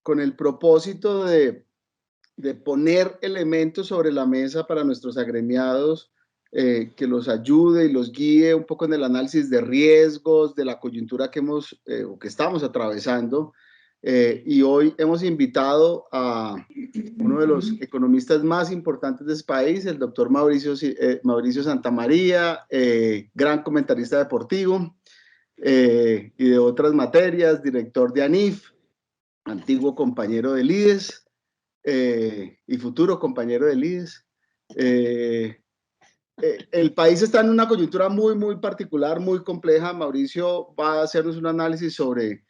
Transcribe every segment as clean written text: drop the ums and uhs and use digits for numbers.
con el propósito de poner elementos sobre la mesa para nuestros agremiados, que los ayude y los guíe un poco en el análisis de riesgos, de la coyuntura que o que estamos atravesando. Y hoy hemos invitado a uno de los economistas más importantes de este país, el doctor Mauricio Santamaría, gran comentarista deportivo y de otras materias, director de ANIF, antiguo compañero de IDES y futuro compañero de IDES. El país está en una coyuntura muy particular, muy compleja. Mauricio va a hacernos un análisis sobre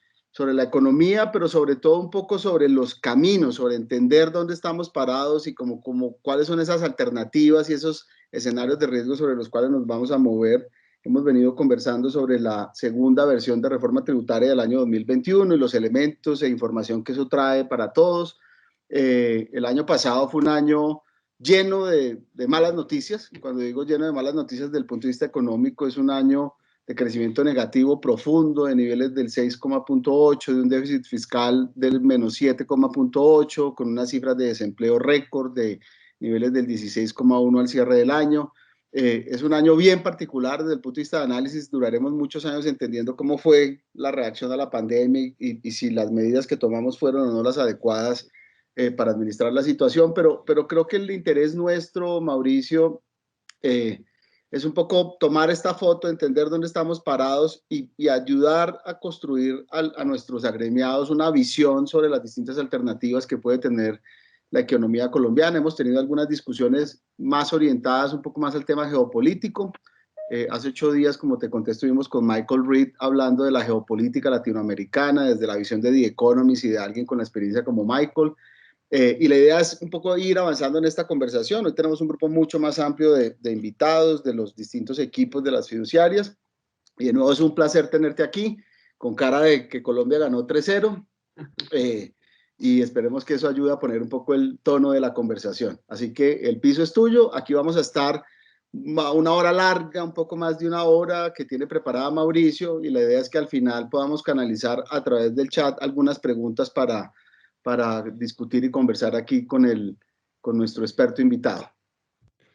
la economía, pero sobre todo un poco sobre los caminos, sobre entender dónde estamos parados y cuáles son esas alternativas y esos escenarios de riesgo sobre los cuales nos vamos a mover. Hemos venido conversando sobre la segunda versión de reforma tributaria del año 2021 y los elementos e información que eso trae para todos. El año pasado fue un año lleno de malas noticias. Cuando digo lleno de malas noticias desde el punto de vista económico, es un año de crecimiento negativo profundo, de niveles del 6,8, de un déficit fiscal del menos 7,8, con unas cifras de desempleo récord de niveles del 16,1 al cierre del año. Es un año bien particular desde el punto de vista de análisis. Duraremos muchos años entendiendo cómo fue la reacción a la pandemia y si las medidas que tomamos fueron o no las adecuadas para administrar la situación, pero creo que el interés nuestro, Mauricio, es un poco tomar esta foto, entender dónde estamos parados y ayudar a construir a nuestros agremiados una visión sobre las distintas alternativas que puede tener la economía colombiana. Hemos tenido algunas discusiones más orientadas un poco más al tema geopolítico. Hace 8 días, como te conté, estuvimos con Michael Reed hablando de la geopolítica latinoamericana desde la visión de The Economist y de alguien con la experiencia como Michael. Y la idea es un poco ir avanzando en esta conversación. Hoy tenemos un grupo mucho más amplio de invitados de los distintos equipos de las fiduciarias. Y de nuevo es un placer tenerte aquí, con cara de que Colombia ganó 3-0. Y esperemos que eso ayude a poner un poco el tono de la conversación. Así que el piso es tuyo. Aquí vamos a estar una hora larga, un poco más de una hora que tiene preparada Mauricio. Y la idea es que al final podamos canalizar a través del chat algunas preguntas para discutir y conversar aquí con nuestro experto invitado.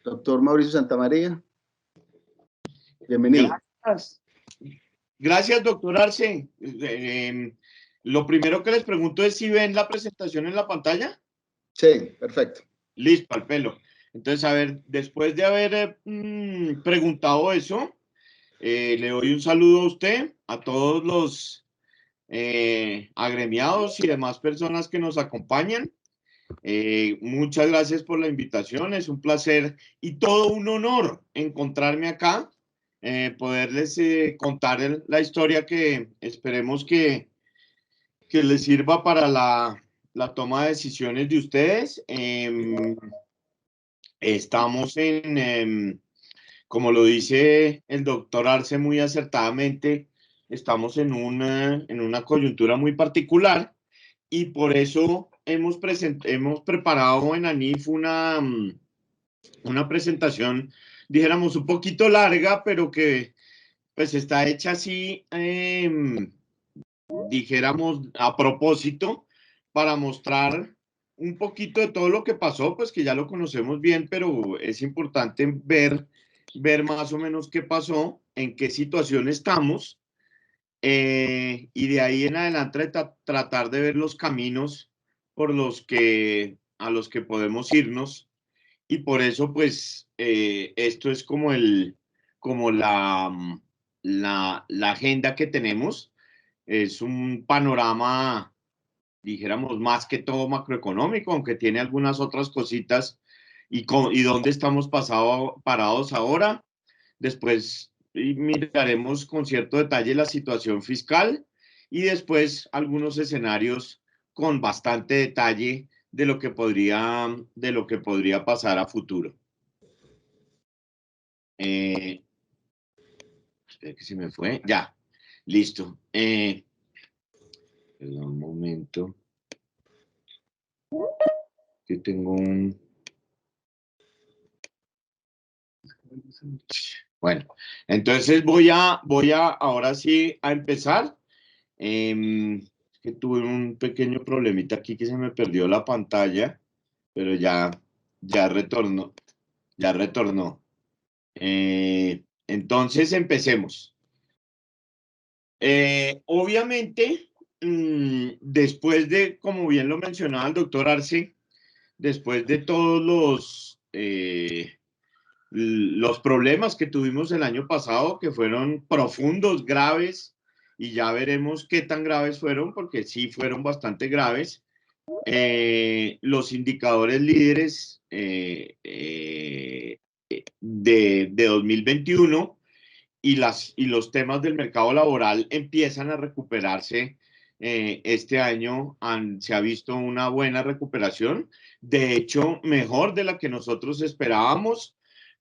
Doctor Mauricio Santamaría, bienvenido. Gracias, doctor Arce. Lo primero que les pregunto es si ven la presentación en la pantalla. Sí, perfecto. Listo, al pelo. Entonces, a ver, después de haber preguntado eso, le doy un saludo a usted, a todos los agremiados y demás personas que nos acompañan. Muchas gracias por la invitación, es un placer y todo un honor encontrarme acá, poderles contar la historia que esperemos que les sirva para la toma de decisiones de ustedes. Estamos como lo dice el doctor Arce muy acertadamente, estamos en una coyuntura muy particular y por eso hemos preparado en ANIF una presentación, dijéramos, un poquito larga, pero que pues está hecha así, dijéramos, a propósito, para mostrar un poquito de todo lo que pasó, pues que ya lo conocemos bien, pero es importante ver más o menos qué pasó, en qué situación estamos, y de ahí en adelante tratar de ver los caminos por a los que podemos irnos, y por eso pues esto es como la agenda que tenemos. Es un panorama, dijéramos, más que todo macroeconómico, aunque tiene algunas otras cositas, y dónde estamos parados ahora. Después miraremos con cierto detalle la situación fiscal y después algunos escenarios con bastante detalle de lo que podría pasar a futuro. Espera que se me fue. Ya, listo. Un momento. Que tengo un... Bueno, entonces voy a ahora sí a empezar. Que que tuve un pequeño problemita aquí que se me perdió la pantalla, pero ya retornó, ya retornó. Entonces empecemos. Obviamente, después de, como bien lo mencionaba el doctor Arce, después de todos los problemas que tuvimos el año pasado, que fueron profundos, graves, y ya veremos qué tan graves fueron, porque sí fueron bastante graves, los indicadores líderes de 2021 y los temas del mercado laboral empiezan a recuperarse. Este año se ha visto una buena recuperación, de hecho mejor de la que nosotros esperábamos,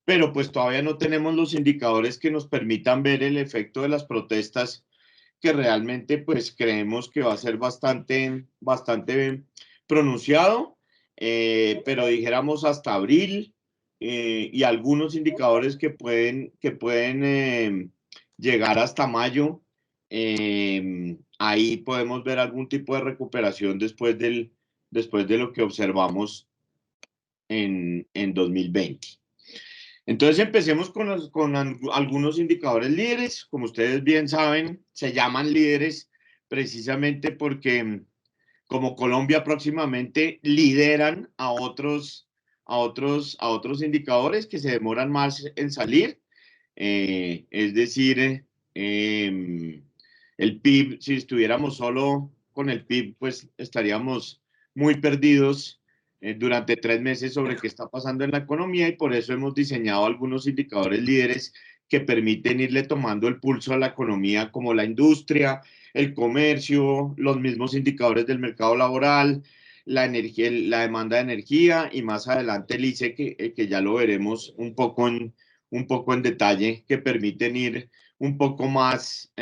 pero pues todavía no tenemos los indicadores que nos permitan ver el efecto de las protestas, que realmente pues creemos que va a ser bastante pronunciado, pero dijéramos hasta abril, y algunos indicadores que pueden llegar hasta mayo. Ahí podemos ver algún tipo de recuperación después de lo que observamos en 2020. Entonces empecemos con algunos indicadores líderes. Como ustedes bien saben, se llaman líderes precisamente porque, como Colombia próximamente, lideran a otros indicadores que se demoran más en salir. Es decir, el PIB, si estuviéramos solo con el PIB, pues estaríamos muy perdidos durante 3 meses sobre qué está pasando en la economía, y por eso hemos diseñado algunos indicadores líderes que permiten irle tomando el pulso a la economía, como la industria, el comercio, los mismos indicadores del mercado laboral, la energía, la demanda de energía, y más adelante el ICE, que ya lo veremos un poco en detalle, que permiten ir un poco más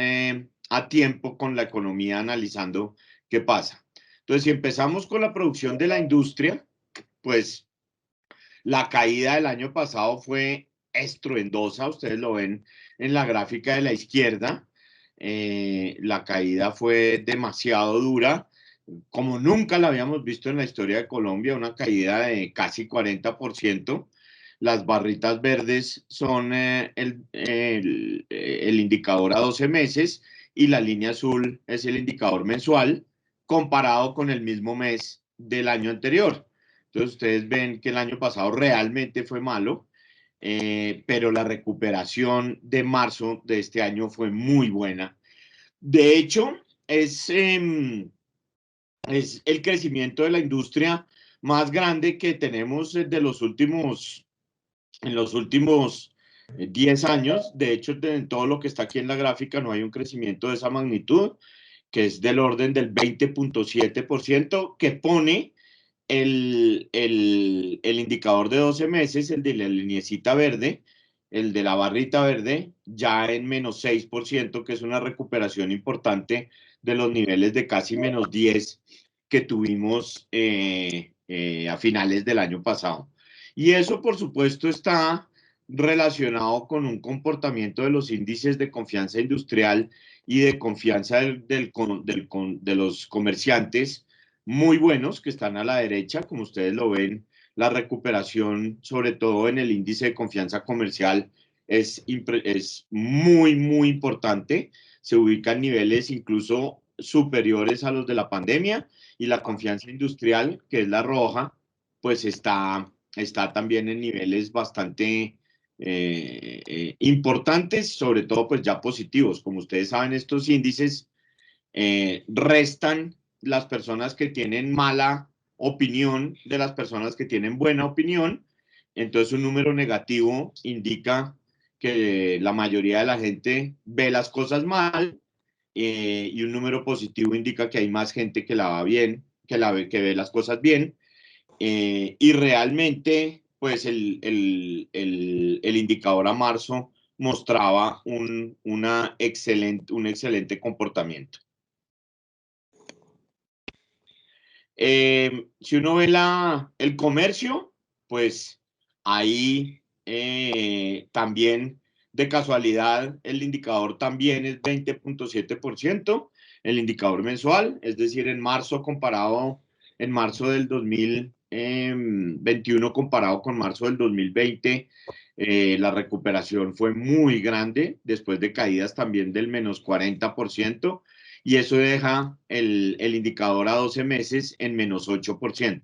a tiempo con la economía, analizando qué pasa. Entonces, si empezamos con la producción de la industria, pues la caída del año pasado fue estruendosa. Ustedes lo ven en la gráfica de la izquierda. La caída fue demasiado dura, como nunca la habíamos visto en la historia de Colombia, una caída de casi 40%. Las barritas verdes son el indicador a 12 meses, y la línea azul es el indicador mensual comparado con el mismo mes del año anterior. Entonces ustedes ven que el año pasado realmente fue malo, pero la recuperación de marzo de este año fue muy buena. De hecho, es el crecimiento de la industria más grande que tenemos en los últimos 10 años. De hecho, en todo lo que está aquí en la gráfica no hay un crecimiento de esa magnitud, que es del orden del 20.7%, que pone el indicador de 12 meses, el de la lineecita verde, el de la barrita verde, ya en -6%, que es una recuperación importante de los niveles de casi -10 que tuvimos a finales del año pasado. Y eso, por supuesto, está relacionado con un comportamiento de los índices de confianza industrial y de confianza de los comerciantes, muy buenos, que están a la derecha, como ustedes lo ven. La recuperación, sobre todo en el índice de confianza comercial, es muy, muy importante. Se ubican niveles incluso superiores a los de la pandemia, y la confianza industrial, que es la roja, pues está también en niveles bastante importantes, sobre todo pues ya positivos. Como ustedes saben, estos índices restan las personas que tienen mala opinión de las personas que tienen buena opinión. Entonces, un número negativo indica que la mayoría de la gente ve las cosas mal, y un número positivo indica que hay más gente que la va bien, que ve las cosas bien. Y realmente, pues el indicador a marzo mostraba un excelente comportamiento. Si uno ve el comercio, pues ahí también, de casualidad, el indicador también es 20.7%, el indicador mensual, es decir, en marzo del 2021 comparado con marzo del 2020, la recuperación fue muy grande, después de caídas también del menos 40%, y eso deja el indicador a 12 meses en menos 8%.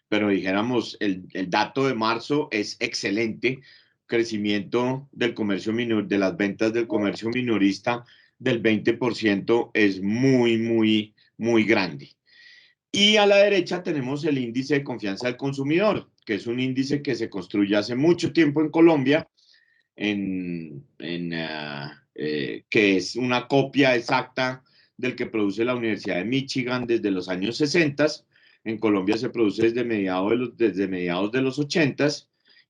Pero dijéramos, el dato de marzo es excelente, crecimiento del comercio minor, de las ventas del comercio minorista del 20% es muy, muy, muy grande. Y a la derecha tenemos el índice de confianza del consumidor, que es un índice que se construye hace mucho tiempo en Colombia, que es una copia exacta del que produce la Universidad de Michigan desde los años 60. En Colombia se produce desde mediados de los 80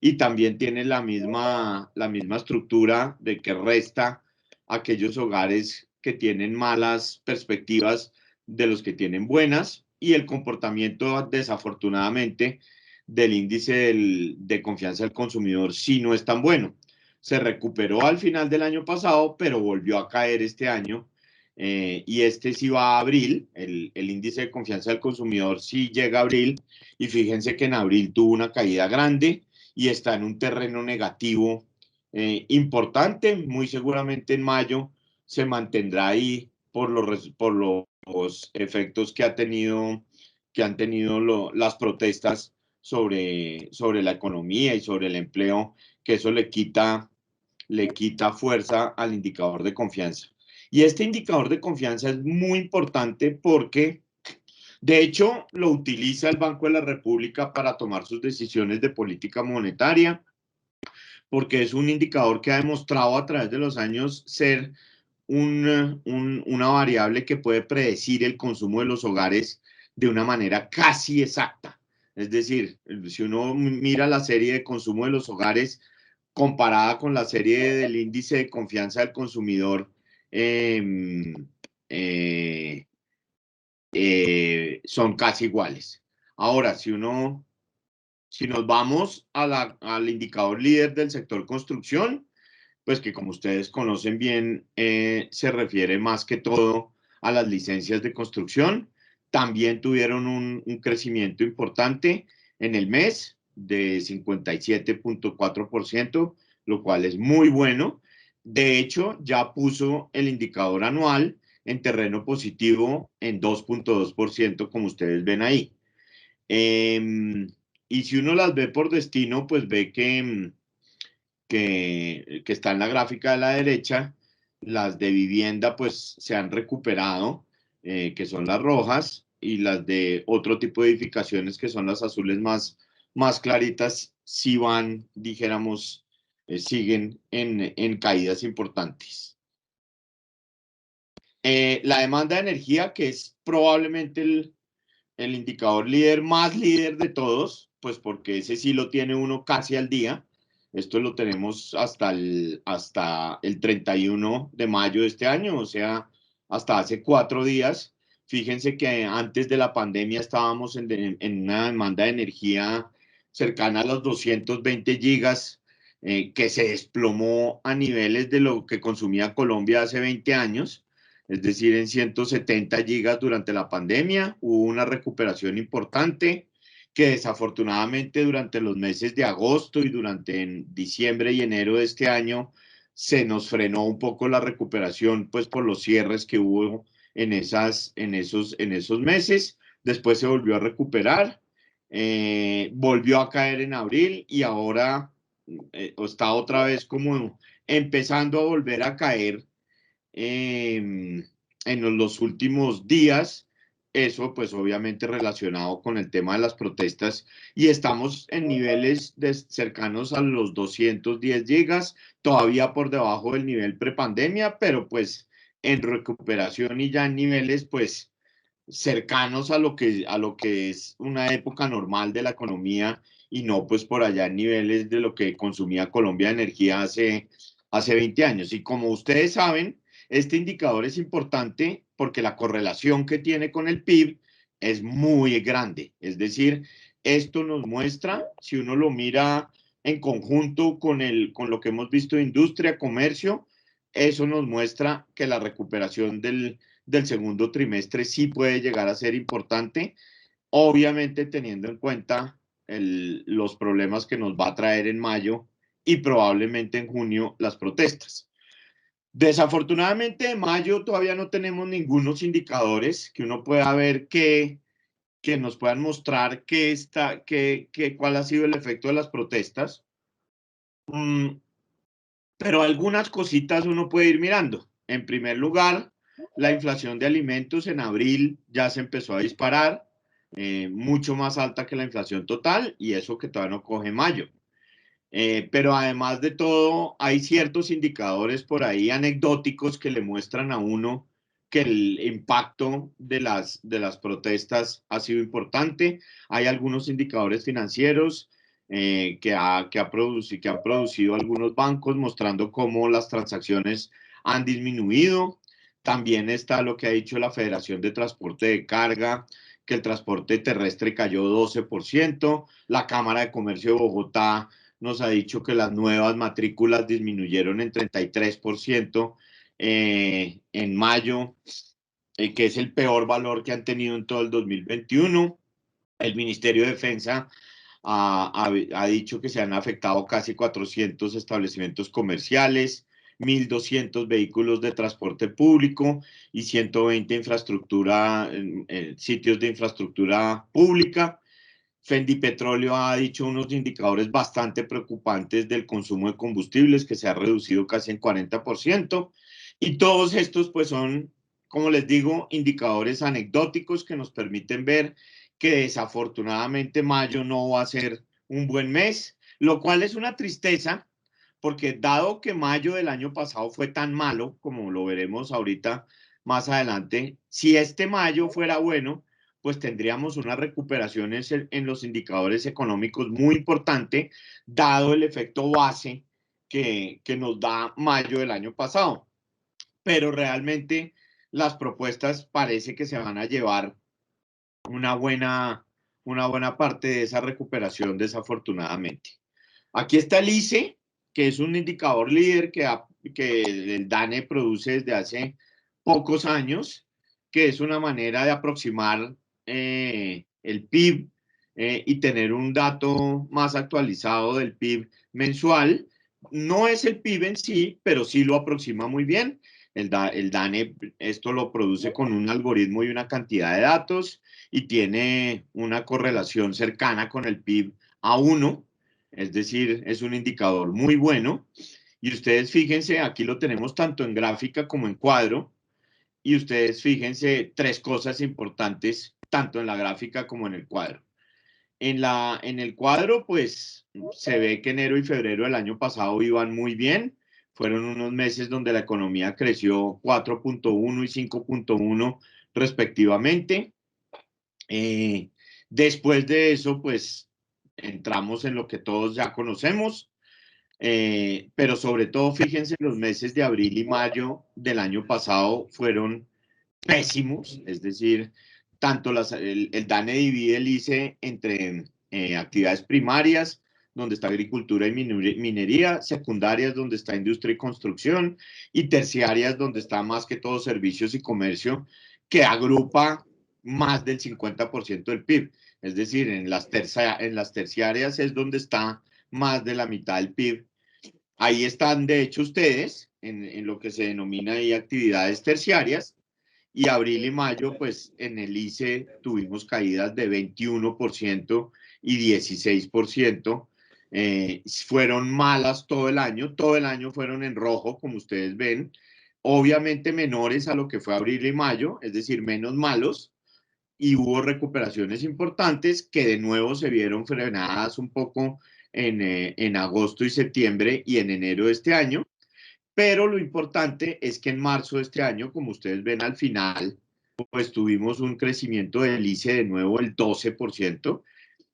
y también tiene la misma estructura de que resta aquellos hogares que tienen malas perspectivas de los que tienen buenas, y el comportamiento desafortunadamente del índice de confianza del consumidor sí no es tan bueno. Se recuperó al final del año pasado, pero volvió a caer este año. Y este sí va a abril, el índice de confianza del consumidor sí llega a abril, y fíjense que en abril tuvo una caída grande y está en un terreno negativo importante. Muy seguramente en mayo se mantendrá ahí por los efectos que han tenido las protestas sobre la economía y sobre el empleo, que eso le quita fuerza al indicador de confianza. Y este indicador de confianza es muy importante porque, de hecho, lo utiliza el Banco de la República para tomar sus decisiones de política monetaria, porque es un indicador que ha demostrado a través de los años ser una variable que puede predecir el consumo de los hogares de una manera casi exacta. Es decir, si uno mira la serie de consumo de los hogares comparada con la serie del índice de confianza del consumidor, eh, eh, son casi iguales. Ahora, si nos vamos al indicador líder del sector construcción, pues que como ustedes conocen bien, se refiere más que todo a las licencias de construcción. También tuvieron un crecimiento importante en el mes de 57.4%, lo cual es muy bueno. De hecho, ya puso el indicador anual en terreno positivo en 2.2%, como ustedes ven ahí. Y si uno las ve por destino, pues ve que está en la gráfica de la derecha. Las de vivienda pues se han recuperado, que son las rojas, y las de otro tipo de edificaciones, que son las azules más claritas, sí van, dijéramos, siguen en caídas importantes. La demanda de energía, que es probablemente el indicador más líder de todos, pues porque ese sí lo tiene uno casi al día. Esto lo tenemos hasta el 31 de mayo de este año, o sea, hasta hace 4 días. Fíjense que antes de la pandemia estábamos en una demanda de energía cercana a los 220 gigas, que se desplomó a niveles de lo que consumía Colombia hace 20 años, es decir, en 170 gigas durante la pandemia. Hubo una recuperación importante que desafortunadamente durante los meses de agosto y durante diciembre y enero de este año se nos frenó un poco la recuperación, pues por los cierres que hubo en esos meses. Después se volvió a recuperar, volvió a caer en abril, y ahora está otra vez como empezando a volver a caer en los últimos días. Eso pues obviamente relacionado con el tema de las protestas, y estamos en niveles cercanos a los 210 gigas, todavía por debajo del nivel prepandemia, pero pues en recuperación y ya en niveles pues cercanos a lo que es una época normal de la economía, y no pues por allá en niveles de lo que consumía Colombia de energía hace 20 años. Y como ustedes saben, este indicador es importante porque la correlación que tiene con el PIB es muy grande. Es decir, esto nos muestra, si uno lo mira en conjunto con lo que hemos visto de industria, comercio, eso nos muestra que la recuperación del segundo trimestre sí puede llegar a ser importante, obviamente teniendo en cuenta los problemas que nos va a traer en mayo y probablemente en junio las protestas. Desafortunadamente, en mayo todavía no tenemos ningunos indicadores que uno pueda ver que nos puedan mostrar cuál ha sido el efecto de las protestas. Pero algunas cositas uno puede ir mirando. En primer lugar, la inflación de alimentos en abril ya se empezó a disparar, mucho más alta que la inflación total, y eso que todavía no coge mayo. Pero además de todo, hay ciertos indicadores por ahí anecdóticos que le muestran a uno que el impacto de las protestas ha sido importante. Hay algunos indicadores financieros que han producido algunos bancos mostrando cómo las transacciones han disminuido. También está lo que ha dicho la Federación de Transporte de Carga, que el transporte terrestre cayó 12%. La Cámara de Comercio de Bogotá nos ha dicho que las nuevas matrículas disminuyeron en 33% en mayo, que es el peor valor que han tenido en todo el 2021. El Ministerio de Defensa ha dicho que se han afectado casi 400 establecimientos comerciales, 1.200 vehículos de transporte público y 120 sitios de infraestructura pública. Fendi Petróleo ha dicho unos indicadores bastante preocupantes del consumo de combustibles, que se ha reducido casi en 40%. Y todos estos, pues, son, como les digo, indicadores anecdóticos que nos permiten ver que desafortunadamente mayo no va a ser un buen mes, lo cual es una tristeza, porque dado que mayo del año pasado fue tan malo, como lo veremos ahorita más adelante, si este mayo fuera bueno, pues tendríamos unas recuperaciones en los indicadores económicos muy importante, dado el efecto base que nos da mayo del año pasado. Pero realmente las propuestas parece que se van a llevar una buena parte de esa recuperación, desafortunadamente. Aquí está el ICE, que es un indicador líder que el DANE produce desde hace pocos años, que es una manera de aproximar el PIB y tener un dato más actualizado del PIB mensual. No es el PIB en sí, pero sí lo aproxima muy bien. El DANE esto lo produce con un algoritmo y una cantidad de datos y tiene una correlación cercana con el PIB a 1, es decir, es un indicador muy bueno. Y ustedes fíjense, aquí lo tenemos tanto en gráfica como en cuadro, y ustedes fíjense tres cosas importantes, tanto en la gráfica como en el cuadro. En el cuadro, pues, se ve que enero y febrero del año pasado iban muy bien. Fueron unos meses donde la economía creció 4.1 y 5.1 respectivamente. Después de eso, pues, entramos en lo que todos ya conocemos, pero sobre todo, fíjense, los meses de abril y mayo del año pasado fueron pésimos, es decir, tanto el DANE divide el ICE entre actividades primarias, donde está agricultura y minería, secundarias, donde está industria y construcción, y terciarias, donde está más que todo servicios y comercio, que agrupa más del 50% del PIB. Es decir, en las terciarias es donde está más de la mitad del PIB. Ahí están, de hecho, ustedes en lo que se denomina ahí actividades terciarias, y abril y mayo, pues en el ICE tuvimos caídas de 21% y 16%. Fueron malas todo el año fueron en rojo, como ustedes ven, obviamente menores a lo que fue abril y mayo, es decir, menos malos, y hubo recuperaciones importantes que de nuevo se vieron frenadas un poco en agosto y septiembre y en enero de este año. Pero lo importante es que en marzo de este año, como ustedes ven al final, pues tuvimos un crecimiento del ICE de nuevo del 12%.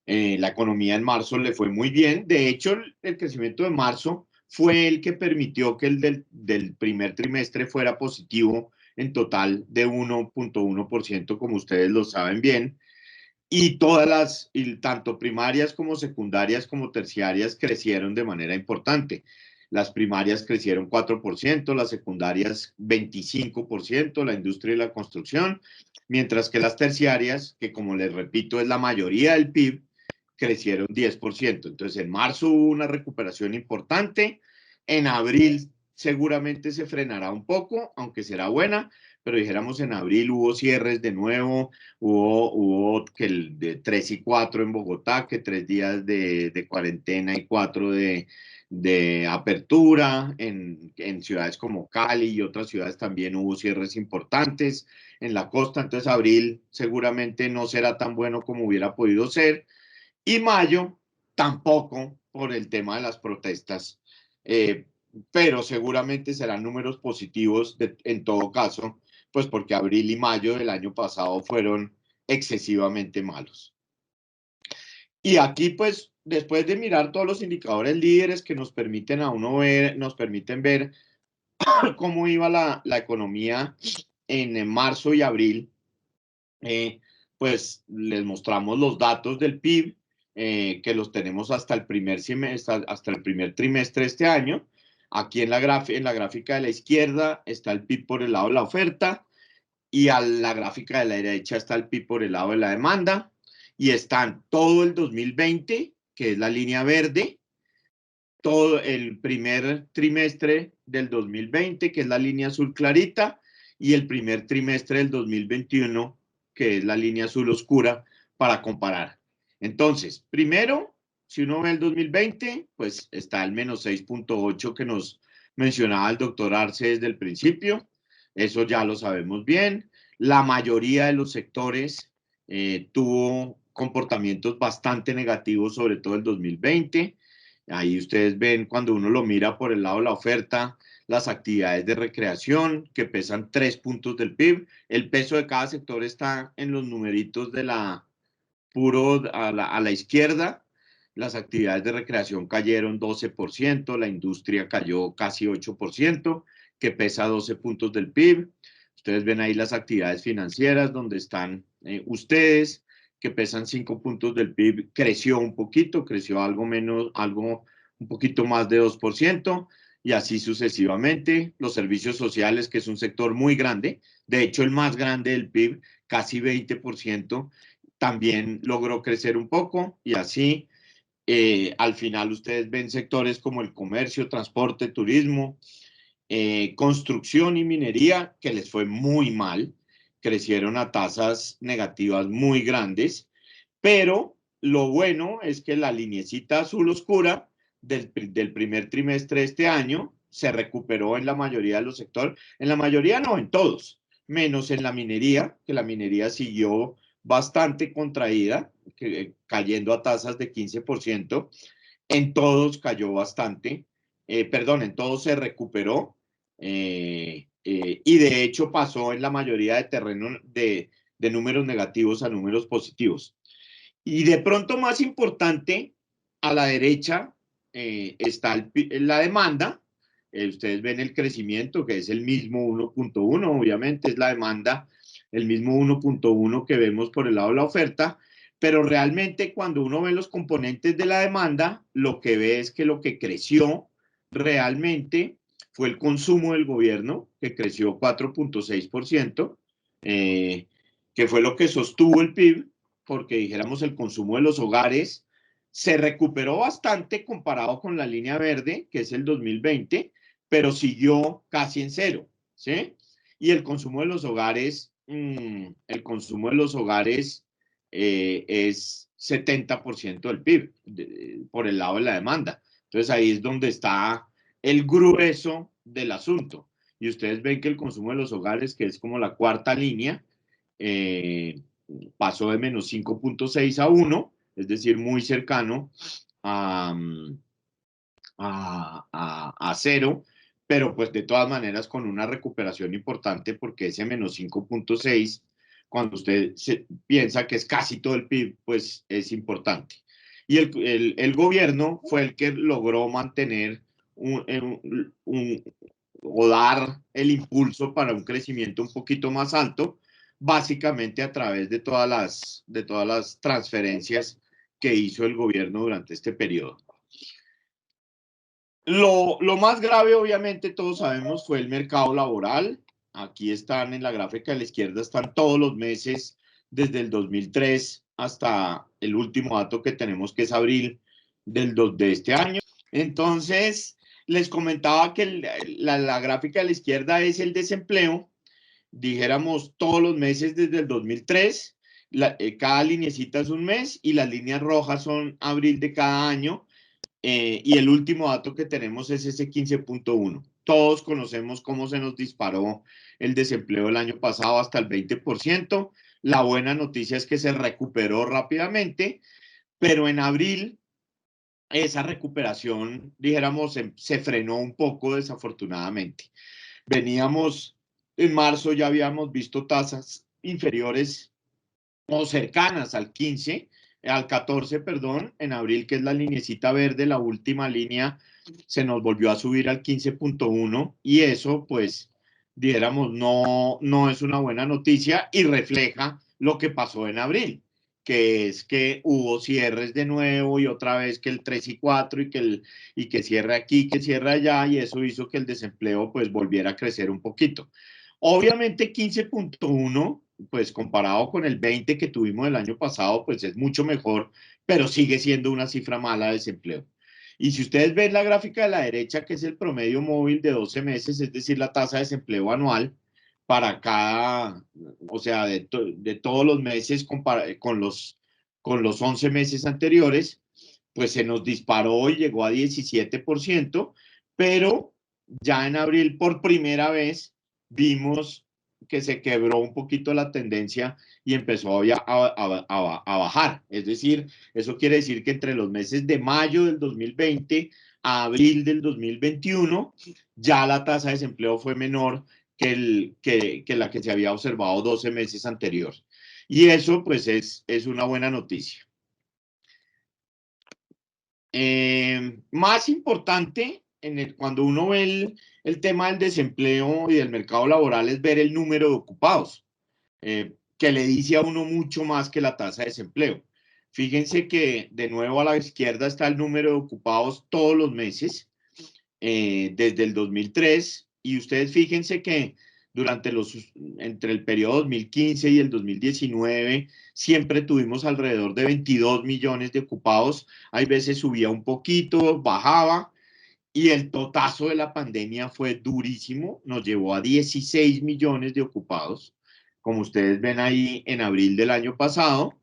La economía en marzo le fue muy bien. De hecho, el crecimiento de marzo fue el que permitió que el del primer trimestre fuera positivo en total de 1.1%, como ustedes lo saben bien. Y tanto primarias como secundarias como terciarias, crecieron de manera importante. Las primarias crecieron 4%, las secundarias 25%, la industria y la construcción, mientras que las terciarias, que como les repito es la mayoría del PIB, crecieron 10%. Entonces en marzo hubo una recuperación importante, en abril seguramente se frenará un poco, aunque será buena, pero dijéramos en abril hubo cierres de nuevo, hubo que el de 3 y 4 en Bogotá, que 3 días de cuarentena y 4 de apertura, en ciudades como Cali y otras ciudades también hubo cierres importantes en la costa, entonces abril seguramente no será tan bueno como hubiera podido ser, y mayo tampoco por el tema de las protestas, eh, pero seguramente serán números positivos en todo caso, pues porque abril y mayo del año pasado fueron excesivamente malos. Y aquí, pues, después de mirar todos los indicadores líderes que nos permiten a uno ver, nos permiten ver cómo iba la economía en marzo y abril, eh, pues les mostramos los datos del PIB, que los tenemos hasta el primer semestre, hasta el primer trimestre de este año. Aquí en la gráfica de la izquierda está el PIB por el lado de la oferta, y a la gráfica de la derecha está el PIB por el lado de la demanda, y están todo el 2020, que es la línea verde, todo el primer trimestre del 2020, que es la línea azul clarita, y el primer trimestre del 2021, que es la línea azul oscura, para comparar. Entonces, primero, si uno ve el 2020, pues está el menos 6.8 que nos mencionaba el doctor Arce desde el principio. Eso ya lo sabemos bien. La mayoría de los sectores tuvo comportamientos bastante negativos, sobre todo el 2020. Ahí ustedes ven cuando uno lo mira por el lado de la oferta, las actividades de recreación que pesan 3 puntos del PIB. El peso de cada sector está en los numeritos de la puro a la izquierda. Las actividades de recreación cayeron 12%, la industria cayó casi 8%, que pesa 12 puntos del PIB. Ustedes ven ahí las actividades financieras donde están ustedes, que pesan 5 puntos del PIB, creció un poquito, creció algo menos, algo un poquito más de 2%, y así sucesivamente. Los servicios sociales, que es un sector muy grande, de hecho el más grande del PIB, casi 20%, también logró crecer un poco, y así al final ustedes ven sectores como el comercio, transporte, turismo, construcción y minería, que les fue muy mal, crecieron a tasas negativas muy grandes, pero lo bueno es que la linecita azul oscura del primer trimestre de este año se recuperó en la mayoría de los sectores, en la mayoría no, en todos, menos en la minería, que la minería siguió bastante contraída, cayendo a tasas de 15%, en todos cayó bastante, perdón, en todos se recuperó, y de hecho pasó en la mayoría de terrenos de números negativos a números positivos. Y de pronto más importante, a la derecha está la demanda. Ustedes ven el crecimiento, que es el mismo 1.1, obviamente es la demanda, el mismo 1.1 que vemos por el lado de la oferta, pero realmente cuando uno ve los componentes de la demanda, lo que ve es que lo que creció realmente fue el consumo del gobierno, que creció 4.6%, que fue lo que sostuvo el PIB, porque dijéramos el consumo de los hogares se recuperó bastante comparado con la línea verde, que es el 2020, pero siguió casi en cero, ¿sí? Y el consumo de los hogares, es 70% del PIB, por el lado de la demanda. Entonces ahí es donde está el grueso del asunto. Y ustedes ven que el consumo de los hogares, que es como la cuarta línea, eh, pasó de menos 5.6 a 1, es decir, muy cercano a, a cero, pero pues de todas maneras con una recuperación importante, porque ese menos 5.6, cuando usted piensa que es casi todo el PIB, pues es importante. Y el gobierno fue el que logró mantener o dar el impulso para un crecimiento un poquito más alto, básicamente a través de todas las transferencias que hizo el gobierno durante este periodo. Lo más grave, obviamente, todos sabemos, fue el mercado laboral. Aquí están en la gráfica de la izquierda, están todos los meses desde el 2003 hasta el último dato que tenemos, que es abril de este año. Entonces, les comentaba que la gráfica de la izquierda es el desempleo, dijéramos todos los meses desde el 2003, cada lineecita es un mes y las líneas rojas son abril de cada año. Y el último dato que tenemos es ese 15.1. Todos conocemos cómo se nos disparó el desempleo el año pasado hasta el 20%. La buena noticia es que se recuperó rápidamente, pero en abril esa recuperación, dijéramos, se frenó un poco desafortunadamente. Veníamos, en marzo ya habíamos visto tasas inferiores o cercanas al 15, al 14, perdón, en abril, que es la linecita verde, la última línea, se nos volvió a subir al 15.1 y eso, pues, dijéramos, no es una buena noticia y refleja lo que pasó en abril, que es que hubo cierres de nuevo y otra vez que el 3 y 4 y que cierre aquí, que cierre allá, y eso hizo que el desempleo pues volviera a crecer un poquito. Obviamente 15.1 pues comparado con el 20 que tuvimos el año pasado, pues es mucho mejor, pero sigue siendo una cifra mala de desempleo. Y si ustedes ven la gráfica de la derecha, que es el promedio móvil de 12 meses, es decir, la tasa de desempleo anual para cada, o sea, de todos los meses con los 11 meses anteriores, pues se nos disparó y llegó a 17%, pero ya en abril por primera vez vimos que se quebró un poquito la tendencia y empezó a bajar. Es decir, eso quiere decir que entre los meses de mayo del 2020 a abril del 2021, ya la tasa de desempleo fue menor que la que se había observado 12 meses anterior. Y eso pues es una buena noticia. Más importante, cuando uno ve el tema del desempleo y del mercado laboral, es ver el número de ocupados, que le dice a uno mucho más que la tasa de desempleo. Fíjense que de nuevo a la izquierda está el número de ocupados todos los meses, desde el 2003, y ustedes fíjense que entre el periodo 2015 y el 2019 siempre tuvimos alrededor de 22 millones de ocupados. Hay veces subía un poquito, bajaba, y el totazo de la pandemia fue durísimo, nos llevó a 16 millones de ocupados, como ustedes ven ahí en abril del año pasado,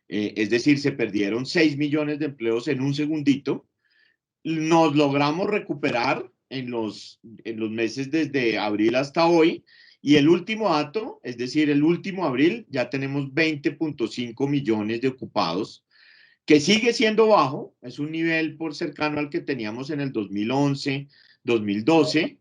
es decir, se perdieron 6 millones de empleos en un segundito. Nos logramos recuperar en los meses desde abril hasta hoy, y el último dato, es decir, el último abril, ya tenemos 20.5 millones de ocupados, que sigue siendo bajo, es un nivel por cercano al que teníamos en el 2011, 2012,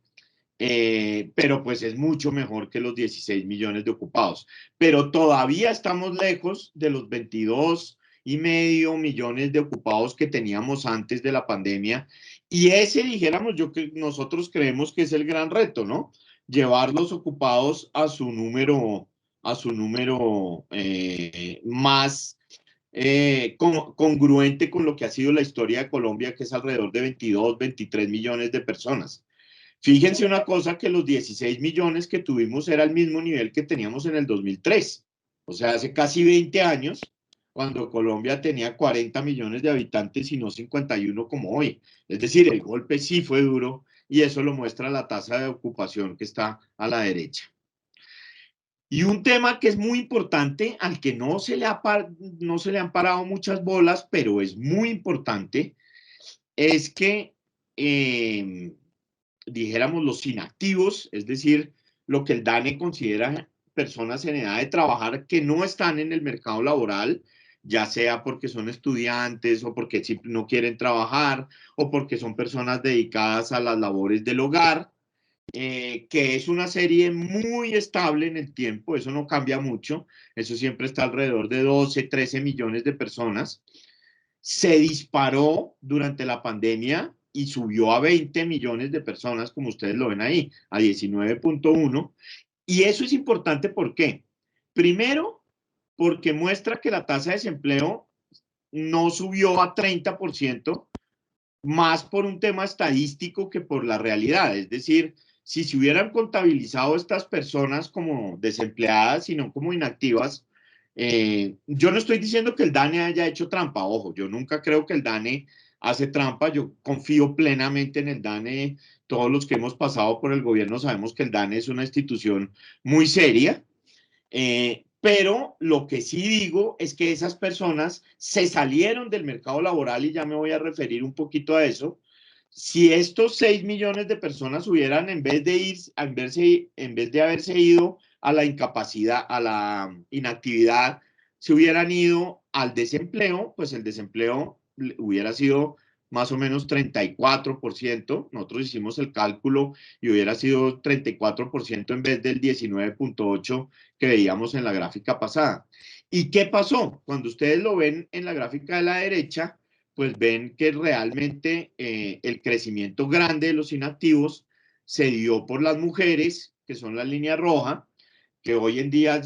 pero pues es mucho mejor que los 16 millones de ocupados. Pero todavía estamos lejos de los 22,5 millones de ocupados que teníamos antes de la pandemia. Y ese, dijéramos, que nosotros creemos que es el gran reto, ¿no? Llevar los ocupados a su número más congruente con lo que ha sido la historia de Colombia, que es alrededor de 22, 23 millones de personas. Fíjense una cosa, que los 16 millones que tuvimos era el mismo nivel que teníamos en el 2003, o sea, hace casi 20 años, cuando Colombia tenía 40 millones de habitantes y no 51 como hoy. Es decir, el golpe sí fue duro y eso lo muestra la tasa de ocupación que está a la derecha. Y un tema que es muy importante, al que no se le han parado muchas bolas, pero es muy importante, es que dijéramos los inactivos, es decir, lo que el DANE considera personas en edad de trabajar que no están en el mercado laboral, ya sea porque son estudiantes o porque no quieren trabajar o porque son personas dedicadas a las labores del hogar, que es una serie muy estable en el tiempo, eso no cambia mucho, eso siempre está alrededor de 12, 13 millones de personas. Se disparó durante la pandemia y subió a 20 millones de personas, como ustedes lo ven ahí, a 19.1. Y eso es importante, ¿por qué? Primero, porque muestra que la tasa de desempleo no subió a 30%, más por un tema estadístico que por la realidad. Es decir, si se hubieran contabilizado estas personas como desempleadas, sino como inactivas, yo no estoy diciendo que el DANE haya hecho trampa, ojo, yo nunca creo que el DANE hace trampa, yo confío plenamente en el DANE, todos los que hemos pasado por el gobierno sabemos que el DANE es una institución muy seria, pero lo que sí digo es que esas personas se salieron del mercado laboral y ya me voy a referir un poquito a eso. Si estos 6 millones de personas hubieran, en vez de haberse ido a la incapacidad, a la inactividad, se hubieran ido al desempleo, pues el desempleo hubiera sido más o menos 34%. Nosotros hicimos el cálculo y hubiera sido 34% en vez del 19,8% que veíamos en la gráfica pasada. ¿Y qué pasó? Cuando ustedes lo ven en la gráfica de la derecha, pues ven que realmente el crecimiento grande de los inactivos se dio por las mujeres, que son la línea roja, que hoy en día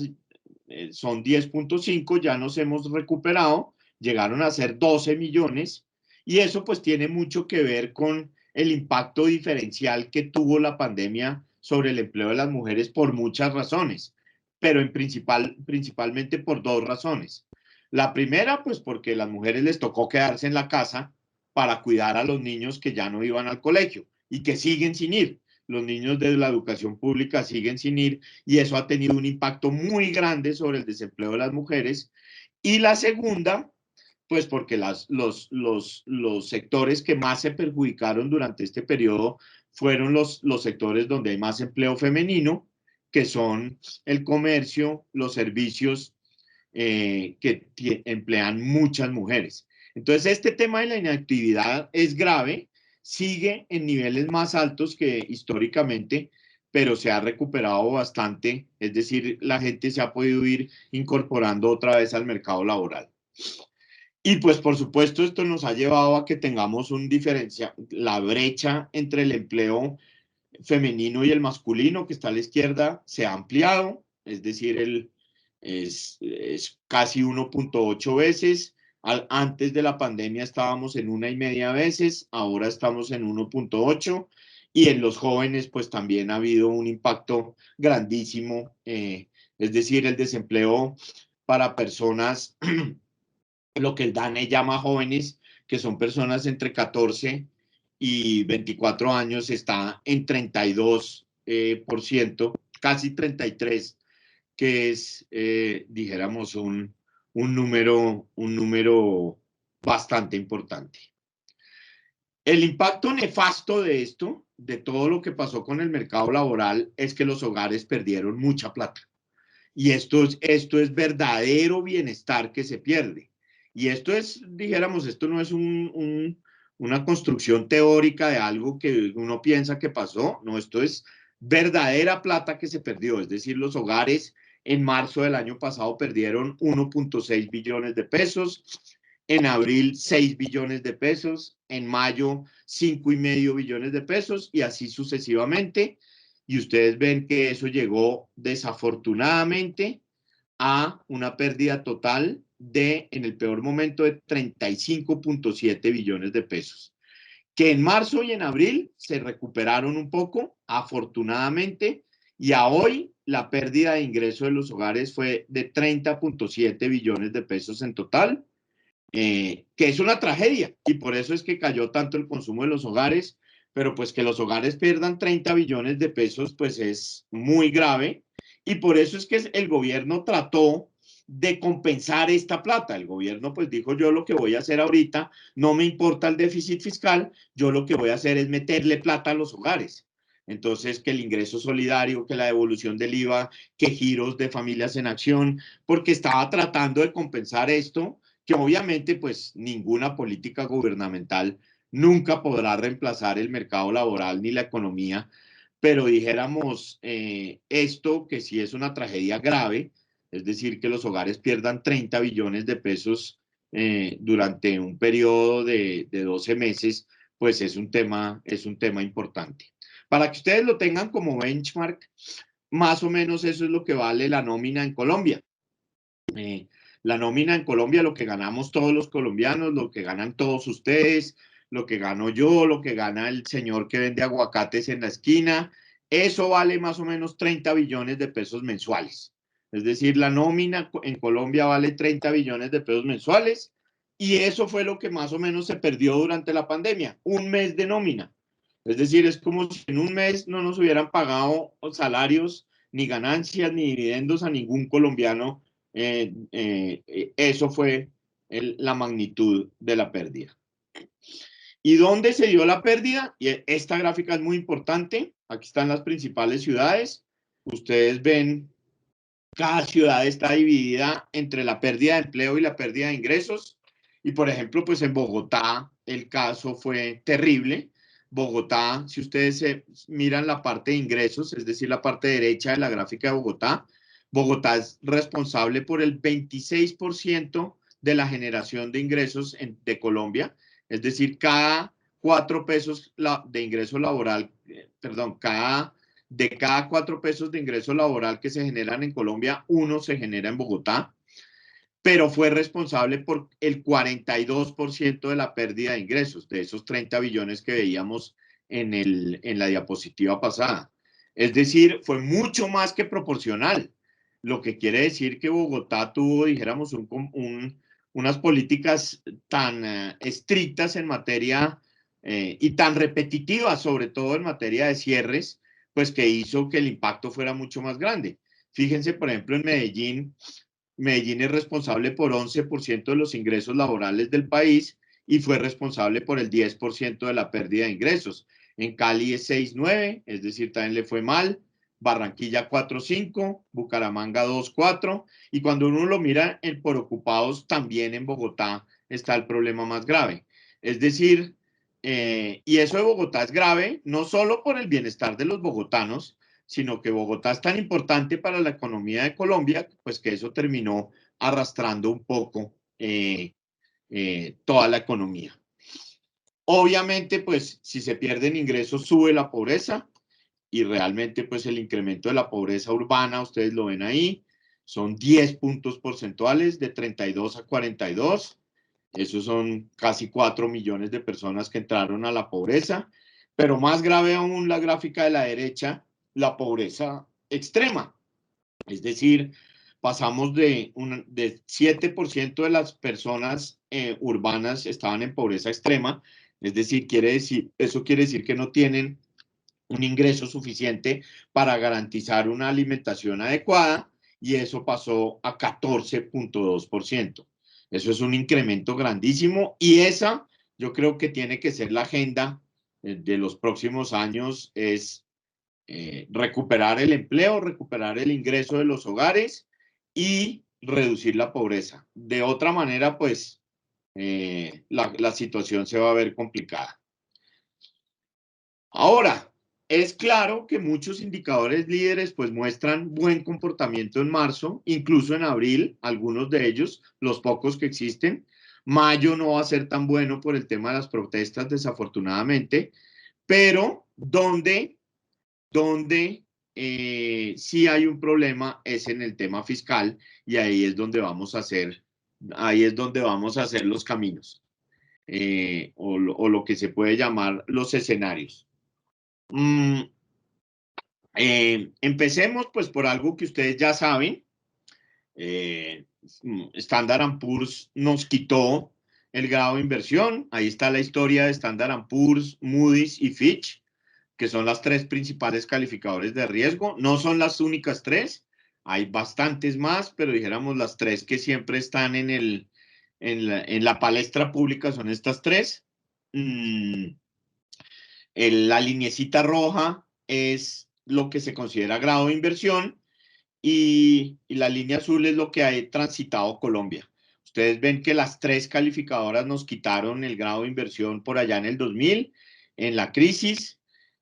son 10,5, ya nos hemos recuperado, llegaron a ser 12 millones, y eso pues tiene mucho que ver con el impacto diferencial que tuvo la pandemia sobre el empleo de las mujeres por muchas razones, pero principalmente por dos razones. La primera, pues porque a las mujeres les tocó quedarse en la casa para cuidar a los niños que ya no iban al colegio y que siguen sin ir. Los niños de la educación pública siguen sin ir y eso ha tenido un impacto muy grande sobre el desempleo de las mujeres. Y la segunda, pues porque los sectores que más se perjudicaron durante este periodo fueron los sectores donde hay más empleo femenino, que son el comercio, los servicios que emplean muchas mujeres. Entonces, este tema de la inactividad es grave, sigue en niveles más altos que históricamente, pero se ha recuperado bastante, es decir, la gente se ha podido ir incorporando otra vez al mercado laboral. Y pues por supuesto esto nos ha llevado a que tengamos un diferencia, la brecha entre el empleo femenino y el masculino que está a la izquierda se ha ampliado, es decir, es casi 1,8 veces. Antes de la pandemia estábamos en 1,5 veces, ahora estamos en 1,8, y en los jóvenes pues también ha habido un impacto grandísimo, es decir, el desempleo para personas, lo que el DANE llama jóvenes, que son personas entre 14 y 24 años, está en 32%, casi 33%, que es, dijéramos, un número bastante importante. El impacto nefasto de esto, de todo lo que pasó con el mercado laboral, es que los hogares perdieron mucha plata. Y esto es verdadero bienestar que se pierde. Y esto es, dijéramos, esto no es una construcción teórica de algo que uno piensa que pasó, no, esto es verdadera plata que se perdió. Es decir, los hogares en marzo del año pasado perdieron 1,6 billones de pesos, en abril 6 billones de pesos, en mayo 5,5 billones de pesos y así sucesivamente. Y ustedes ven que eso llegó desafortunadamente a una pérdida total de, en el peor momento, de 35,7 billones de pesos, que en marzo y en abril se recuperaron un poco, afortunadamente, y a hoy la pérdida de ingreso de los hogares fue de 30,7 billones de pesos en total, que es una tragedia, y por eso es que cayó tanto el consumo de los hogares, pero pues que los hogares pierdan 30 billones de pesos, pues es muy grave, y por eso es que el gobierno trató de compensar esta plata. El gobierno pues dijo, yo lo que voy a hacer ahorita, no me importa el déficit fiscal, yo lo que voy a hacer es meterle plata a los hogares. Entonces, que el ingreso solidario, que la devolución del IVA, que giros de familias en acción, porque estaba tratando de compensar esto, que obviamente pues ninguna política gubernamental nunca podrá reemplazar el mercado laboral ni la economía, pero dijéramos esto que sí es una tragedia grave, es decir, que los hogares pierdan 30 billones de pesos durante un periodo de 12 meses, pues es un tema importante. Para que ustedes lo tengan como benchmark, más o menos eso es lo que vale la nómina en Colombia. La nómina en Colombia, lo que ganamos todos los colombianos, lo que ganan todos ustedes, lo que gano yo, lo que gana el señor que vende aguacates en la esquina. Eso vale más o menos 30 billones de pesos mensuales. Es decir, la nómina en Colombia vale 30 billones de pesos mensuales y eso fue lo que más o menos se perdió durante la pandemia, un mes de nómina. Es decir, es como si en un mes no nos hubieran pagado salarios, ni ganancias, ni dividendos a ningún colombiano. Eso fue la magnitud de la pérdida. ¿Y dónde se dio la pérdida? Y esta gráfica es muy importante. Aquí están las principales ciudades. Ustedes ven, cada ciudad está dividida entre la pérdida de empleo y la pérdida de ingresos. Y por ejemplo, pues en Bogotá el caso fue terrible. Bogotá, si ustedes miran la parte de ingresos, es decir, la parte derecha de la gráfica de Bogotá, Bogotá es responsable por el 26% de la generación de ingresos de Colombia. Es decir, cada 4 pesos de ingreso laboral, perdón, de cada 4 pesos de ingreso laboral que se generan en Colombia, 1 se genera en Bogotá, pero fue responsable por el 42% de la pérdida de ingresos, de esos 30 billones que veíamos en la diapositiva pasada. Es decir, fue mucho más que proporcional, lo que quiere decir que Bogotá tuvo, dijéramos, unas políticas tan estrictas en materia y tan repetitivas, sobre todo en materia de cierres, pues que hizo que el impacto fuera mucho más grande. Fíjense, por ejemplo, en Medellín, Medellín es responsable por 11% de los ingresos laborales del país y fue responsable por el 10% de la pérdida de ingresos. En Cali es 6,9, es decir, también le fue mal. Barranquilla 4,5, Bucaramanga 2,4. Y cuando uno lo mira por ocupados, también en Bogotá está el problema más grave. Es decir, y eso de Bogotá es grave, no solo por el bienestar de los bogotanos, sino que Bogotá es tan importante para la economía de Colombia, pues que eso terminó arrastrando un poco toda la economía. Obviamente, pues si se pierden ingresos, sube la pobreza y realmente pues el incremento de la pobreza urbana, ustedes lo ven ahí, son 10 puntos porcentuales de 32 a 42. Esos son casi 4 millones de personas que entraron a la pobreza. Pero más grave aún la gráfica de la derecha, la pobreza extrema. Es decir, pasamos de 7% de las personas urbanas estaban en pobreza extrema. Es decir, eso quiere decir que no tienen un ingreso suficiente para garantizar una alimentación adecuada y eso pasó a 14,2%. Eso es un incremento grandísimo y esa yo creo que tiene que ser la agenda de los próximos años, es recuperar el empleo, recuperar el ingreso de los hogares y reducir la pobreza. De otra manera, pues la situación se va a ver complicada. Ahora, es claro que muchos indicadores líderes pues muestran buen comportamiento en marzo, incluso en abril, algunos de ellos, los pocos que existen. Mayo no va a ser tan bueno por el tema de las protestas, desafortunadamente, pero donde sí hay un problema es en el tema fiscal y ahí es donde vamos a hacer, los caminos o lo que se puede llamar los escenarios. Empecemos pues por algo que ustedes ya saben. Standard & Poor's nos quitó el grado de inversión. Ahí está la historia de Standard & Poor's, Moody's y Fitch, que son las 3 principales calificadores de riesgo. No son las únicas 3, hay bastantes más, pero dijéramos las 3 que siempre están en la palestra pública son estas 3. La lineecita roja es lo que se considera grado de inversión y la línea azul es lo que ha transitado Colombia. Ustedes ven que las 3 calificadoras nos quitaron el grado de inversión por allá en el 2000, en la crisis.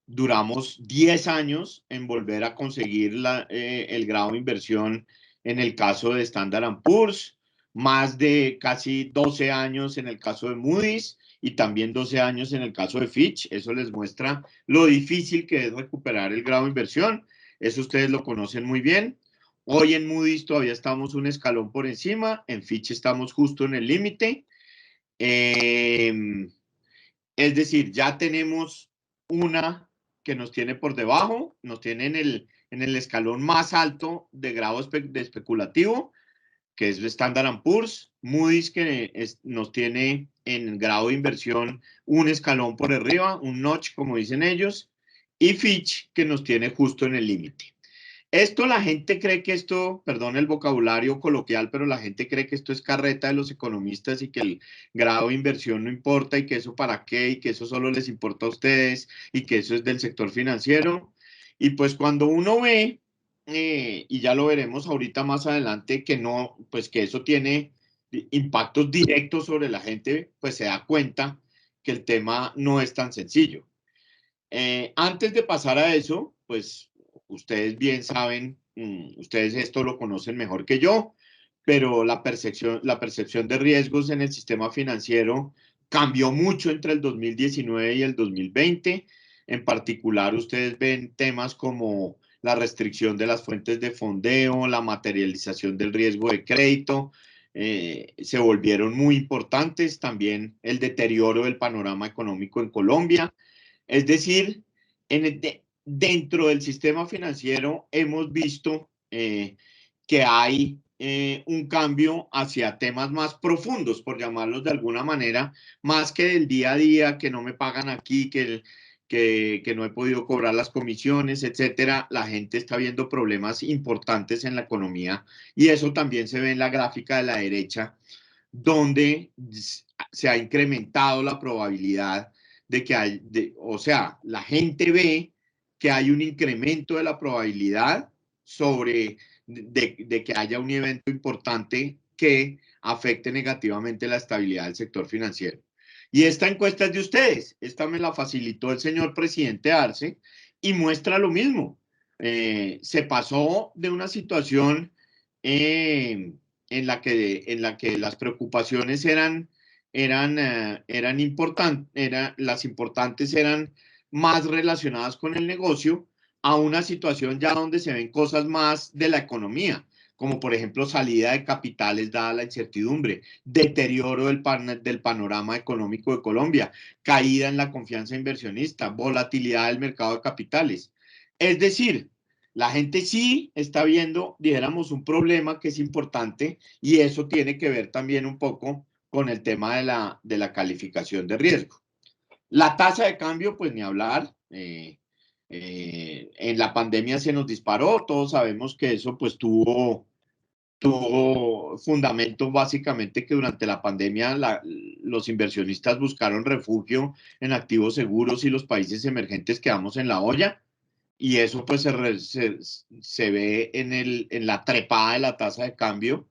Duramos 10 años en volver a conseguir el grado de inversión en el caso de Standard & Poor's, más de casi 12 años en el caso de Moody's y también 12 años en el caso de Fitch. Eso les muestra lo difícil que es recuperar el grado de inversión. Eso ustedes lo conocen muy bien. Hoy en Moody's todavía estamos un escalón por encima, en Fitch estamos justo en el límite. Es decir, ya tenemos una que nos tiene por debajo, nos tiene en el escalón más alto de grado de especulativo, que es el Standard Poor's, Moody's que nos tiene en grado de inversión un escalón por arriba, un notch como dicen ellos, y Fitch que nos tiene justo en el límite. Esto la gente cree que esto, perdón el vocabulario coloquial, pero la gente cree que esto es carreta de los economistas y que el grado de inversión no importa y que eso para qué y que eso solo les importa a ustedes y que eso es del sector financiero. Y pues cuando uno ve, y ya lo veremos ahorita más adelante, que no, pues que eso tiene impactos directos sobre la gente, pues se da cuenta que el tema no es tan sencillo. Antes de pasar a eso, pues ustedes bien saben, ustedes esto lo conocen mejor que yo, pero la percepción de riesgos en el sistema financiero cambió mucho entre el 2019 y el 2020. En particular, ustedes ven temas como la restricción de las fuentes de fondeo, la materialización del riesgo de crédito, se volvieron muy importantes. También el deterioro del panorama económico en Colombia. Es decir, dentro del sistema financiero hemos visto que hay un cambio hacia temas más profundos, por llamarlos de alguna manera, más que del día a día, que no me pagan aquí, que no he podido cobrar las comisiones, etcétera. La gente está viendo problemas importantes en la economía y eso también se ve en la gráfica de la derecha, donde se ha incrementado la probabilidad de que hay, o sea, la gente ve que hay un incremento de la probabilidad sobre de que haya un evento importante que afecte negativamente la estabilidad del sector financiero. Y esta encuesta es de ustedes, esta me la facilitó el señor presidente Arce y muestra lo mismo. Se pasó de una situación en la que las preocupaciones eran importantes, las importantes eran más relacionadas con el negocio, a una situación ya donde se ven cosas más de la economía, como por ejemplo salida de capitales dada la incertidumbre, deterioro del panorama económico de Colombia, caída en la confianza inversionista, volatilidad del mercado de capitales. Es decir, la gente sí está viendo, dijéramos, un problema que es importante y eso tiene que ver también un poco con el tema de la calificación de riesgo. La tasa de cambio, pues ni hablar. En la pandemia se nos disparó, todos sabemos que eso pues tuvo fundamento básicamente que durante la pandemia los inversionistas buscaron refugio en activos seguros y los países emergentes quedamos en la olla y eso pues se ve en la trepada de la tasa de cambio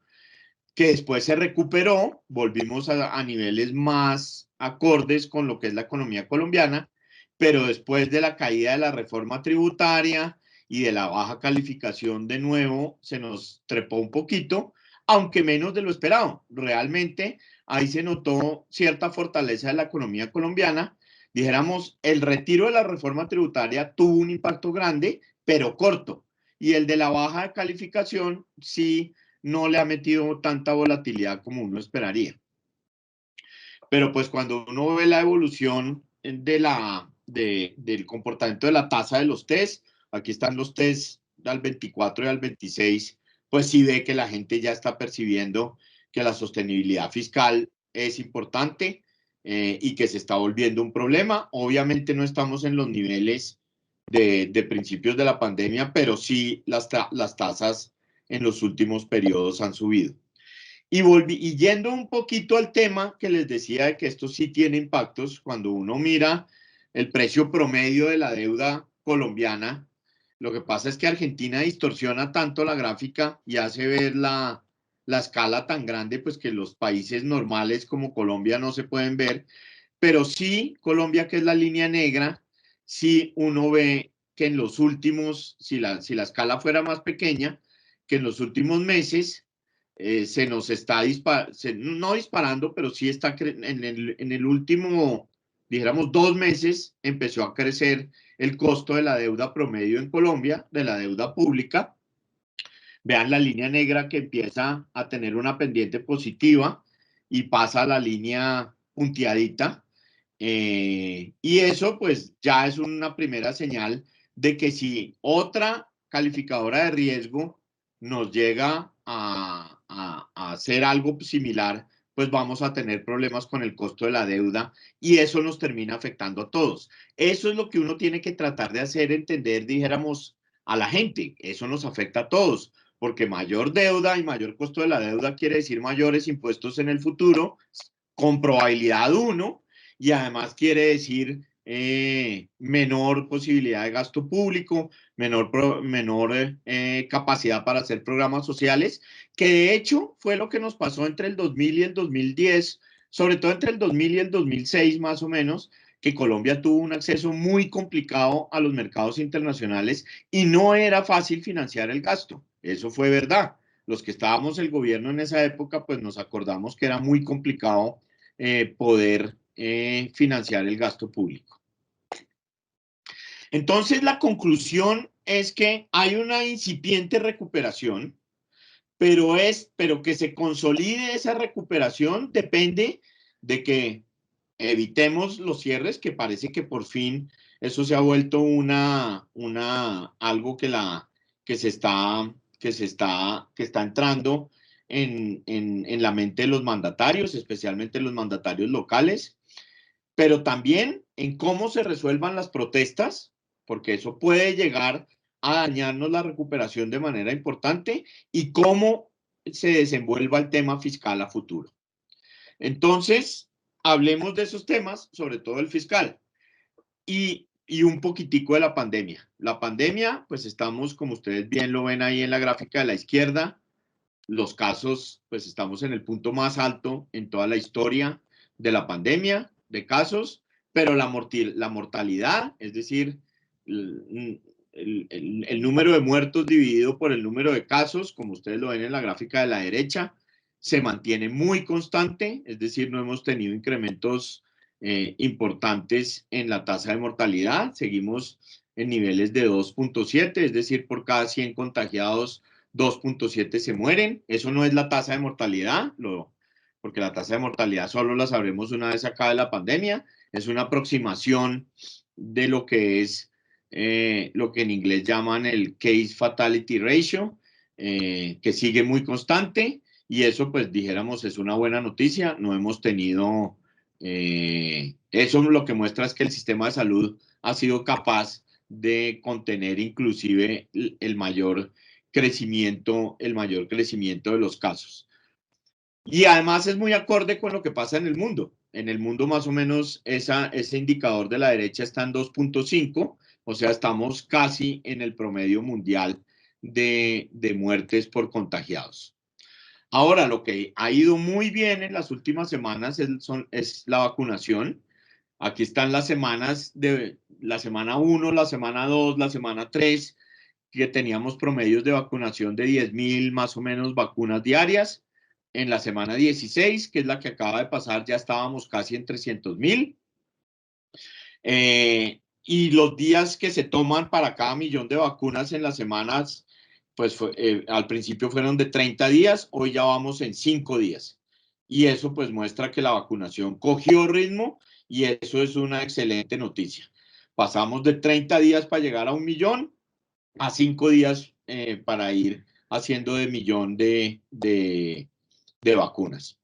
que después se recuperó, volvimos a niveles más acordes con lo que es la economía colombiana, pero después de la caída de la reforma tributaria y de la baja calificación de nuevo, se nos trepó un poquito, aunque menos de lo esperado. Realmente ahí se notó cierta fortaleza de la economía colombiana. Dijéramos, el retiro de la reforma tributaria tuvo un impacto grande, pero corto. Y el de la baja calificación sí no le ha metido tanta volatilidad como uno esperaría. Pero pues cuando uno ve la evolución del comportamiento de la tasa de los test, aquí están los test al 24 y al 26, pues sí ve que la gente ya está percibiendo que la sostenibilidad fiscal es importante y que se está volviendo un problema. Obviamente no estamos en los niveles de principios de la pandemia, pero sí las tasas en los últimos periodos han subido. Y yendo un poquito al tema que les decía de que esto sí tiene impactos, cuando uno mira el precio promedio de la deuda colombiana, lo que pasa es que Argentina distorsiona tanto la gráfica y hace ver la escala tan grande, pues que los países normales como Colombia no se pueden ver, pero sí Colombia, que es la línea negra, sí uno ve que en los últimos, si la escala fuera más pequeña, que en los últimos meses se nos está no disparando, pero sí está en el último, dijéramos, 2 meses, empezó a crecer el costo de la deuda promedio en Colombia, de la deuda pública. Vean la línea negra que empieza a tener una pendiente positiva y pasa a la línea punteadita. Y eso pues ya es una primera señal de que si otra calificadora de riesgo nos llega a hacer algo similar, pues vamos a tener problemas con el costo de la deuda y eso nos termina afectando a todos. Eso es lo que uno tiene que tratar de hacer, entender, dijéramos, a la gente. Eso nos afecta a todos, porque mayor deuda y mayor costo de la deuda quiere decir mayores impuestos en el futuro, con probabilidad 1, y además quiere decir menor posibilidad de gasto público, menor capacidad para hacer programas sociales, que de hecho fue lo que nos pasó entre el 2000 y el 2010, sobre todo entre el 2000 y el 2006 más o menos, que Colombia tuvo un acceso muy complicado a los mercados internacionales y no era fácil financiar el gasto. Eso fue verdad. Los que estábamos en el gobierno en esa época, pues nos acordamos que era muy complicado poder financiar el gasto público. Entonces, la conclusión es que hay una incipiente recuperación, pero que se consolide esa recuperación depende de que evitemos los cierres, que parece que por fin eso se ha vuelto algo que está entrando en la mente de los mandatarios, especialmente los mandatarios locales, pero también en cómo se resuelvan las protestas, porque eso puede llegar a dañarnos la recuperación de manera importante, y cómo se desenvuelva el tema fiscal a futuro. Entonces, hablemos de esos temas, sobre todo el fiscal, y un poquitico de la pandemia. La pandemia, pues estamos, como ustedes bien lo ven ahí en la gráfica de la izquierda, los casos, pues estamos en el punto más alto en toda la historia de la pandemia, de casos, pero la mortalidad, es decir, el número de muertos dividido por el número de casos, como ustedes lo ven en la gráfica de la derecha, se mantiene muy constante, es decir, no hemos tenido incrementos importantes en la tasa de mortalidad, seguimos en niveles de 2.7, es decir, por cada 100 contagiados, 2.7 se mueren. Eso no es la tasa de mortalidad, porque la tasa de mortalidad solo la sabremos una vez acá de la pandemia. Es una aproximación de lo que es lo que en inglés llaman el Case Fatality Ratio, que sigue muy constante, y eso pues dijéramos es una buena noticia. No hemos tenido, eso lo que muestra es que el sistema de salud ha sido capaz de contener inclusive el mayor crecimiento de los casos. Y además es muy acorde con lo que pasa en el mundo. En el mundo más o menos ese indicador de la derecha está en 2.5, o sea, estamos casi en el promedio mundial de muertes por contagiados. Ahora, lo que ha ido muy bien en las últimas semanas es la vacunación. Aquí están las semanas de la semana 1, la semana 2, la semana 3, que teníamos promedios de vacunación de 10.000 más o menos vacunas diarias. En la semana 16, que es la que acaba de pasar, ya estábamos casi en 300.000. Y los días que se toman para cada millón de vacunas en las semanas, pues al principio fueron de 30 días, hoy ya vamos en 5 días. Y eso pues muestra que la vacunación cogió ritmo y eso es una excelente noticia. Pasamos de 30 días para llegar a 1 millón a 5 días para ir haciendo de millón de vacunas.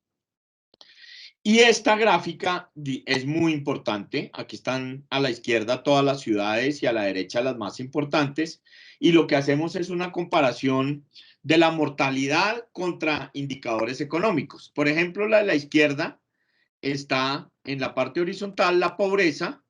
Y esta gráfica es muy importante. Aquí están a la izquierda todas las ciudades y a la derecha las más importantes. Y lo que hacemos es una comparación de la mortalidad contra indicadores económicos. Por ejemplo, la de la izquierda está en la parte horizontal la pobreza,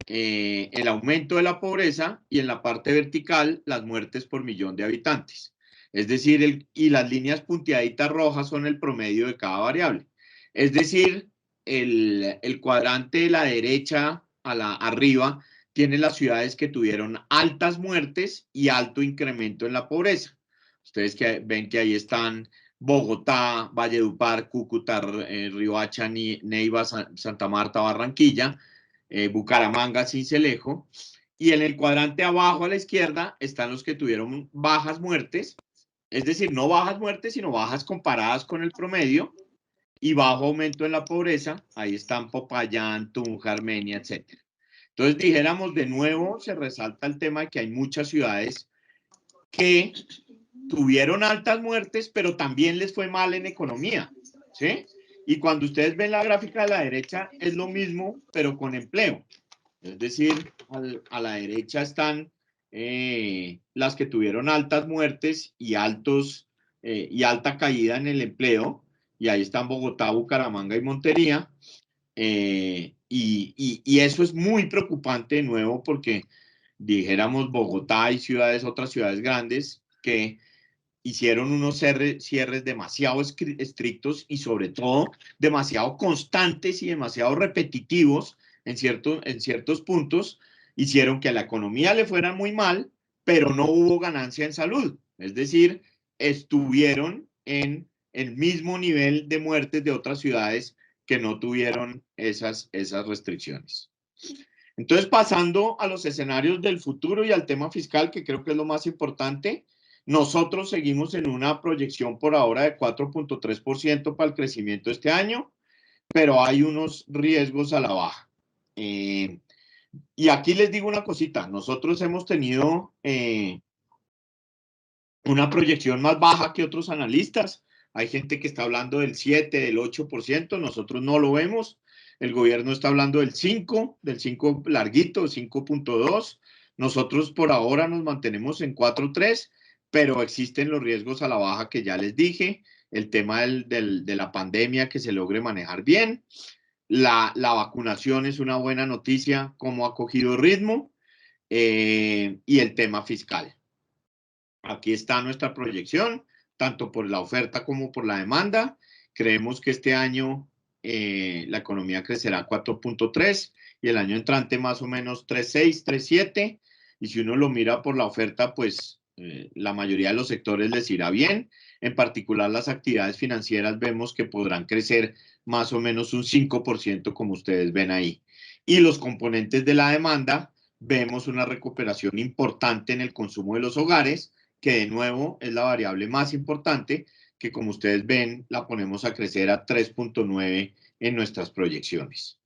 el aumento de la pobreza, y en la parte vertical las muertes por millón de habitantes. Es decir, y las líneas punteaditas rojas son el promedio de cada variable. Es decir, el cuadrante de la derecha arriba tiene las ciudades que tuvieron altas muertes y alto incremento en la pobreza. Ustedes ven que ahí están Bogotá, Valledupar, Cúcuta, Riohacha, Neiva, Santa Marta, Barranquilla, Bucaramanga, Sincelejo, y en el cuadrante abajo a la izquierda están los que tuvieron bajas muertes, es decir, no bajas muertes, sino bajas comparadas con el promedio, y bajo aumento en la pobreza, ahí están Popayán, Tunja, Armenia, etc. Entonces, dijéramos de nuevo, se resalta el tema de que hay muchas ciudades que tuvieron altas muertes, pero también les fue mal en economía, ¿sí? Y cuando ustedes ven la gráfica de la derecha, es lo mismo, pero con empleo. Es decir, a la derecha están las que tuvieron altas muertes y alta caída en el empleo, y ahí están Bogotá, Bucaramanga y Montería, y eso es muy preocupante de nuevo porque dijéramos Bogotá y otras ciudades grandes que hicieron unos cierres demasiado estrictos y sobre todo demasiado constantes y demasiado repetitivos en ciertos puntos, hicieron que a la economía le fuera muy mal, pero no hubo ganancia en salud. Es decir, estuvieron en el mismo nivel de muertes de otras ciudades que no tuvieron esas restricciones. Entonces, pasando a los escenarios del futuro y al tema fiscal, que creo que es lo más importante, nosotros seguimos en una proyección por ahora de 4.3% para el crecimiento este año, pero hay unos riesgos a la baja. Y aquí les digo una cosita, nosotros hemos tenido una proyección más baja que otros analistas. Hay gente que está hablando del 7, del 8%, nosotros no lo vemos. El gobierno está hablando del 5 larguito, 5.2. Nosotros por ahora nos mantenemos en 4.3, pero existen los riesgos a la baja que ya les dije, el tema de la pandemia que se logre manejar bien. La vacunación es una buena noticia, cómo ha cogido ritmo, y el tema fiscal. Aquí está nuestra proyección, tanto por la oferta como por la demanda. Creemos que este año la economía crecerá 4.3 y el año entrante más o menos 3.6, 3.7. Y si uno lo mira por la oferta, pues la mayoría de los sectores les irá bien. En particular, las actividades financieras vemos que podrán crecer más o menos un 5%, como ustedes ven ahí. Y los componentes de la demanda, vemos una recuperación importante en el consumo de los hogares, que de nuevo es la variable más importante, que como ustedes ven, la ponemos a crecer a 3.9 en nuestras proyecciones.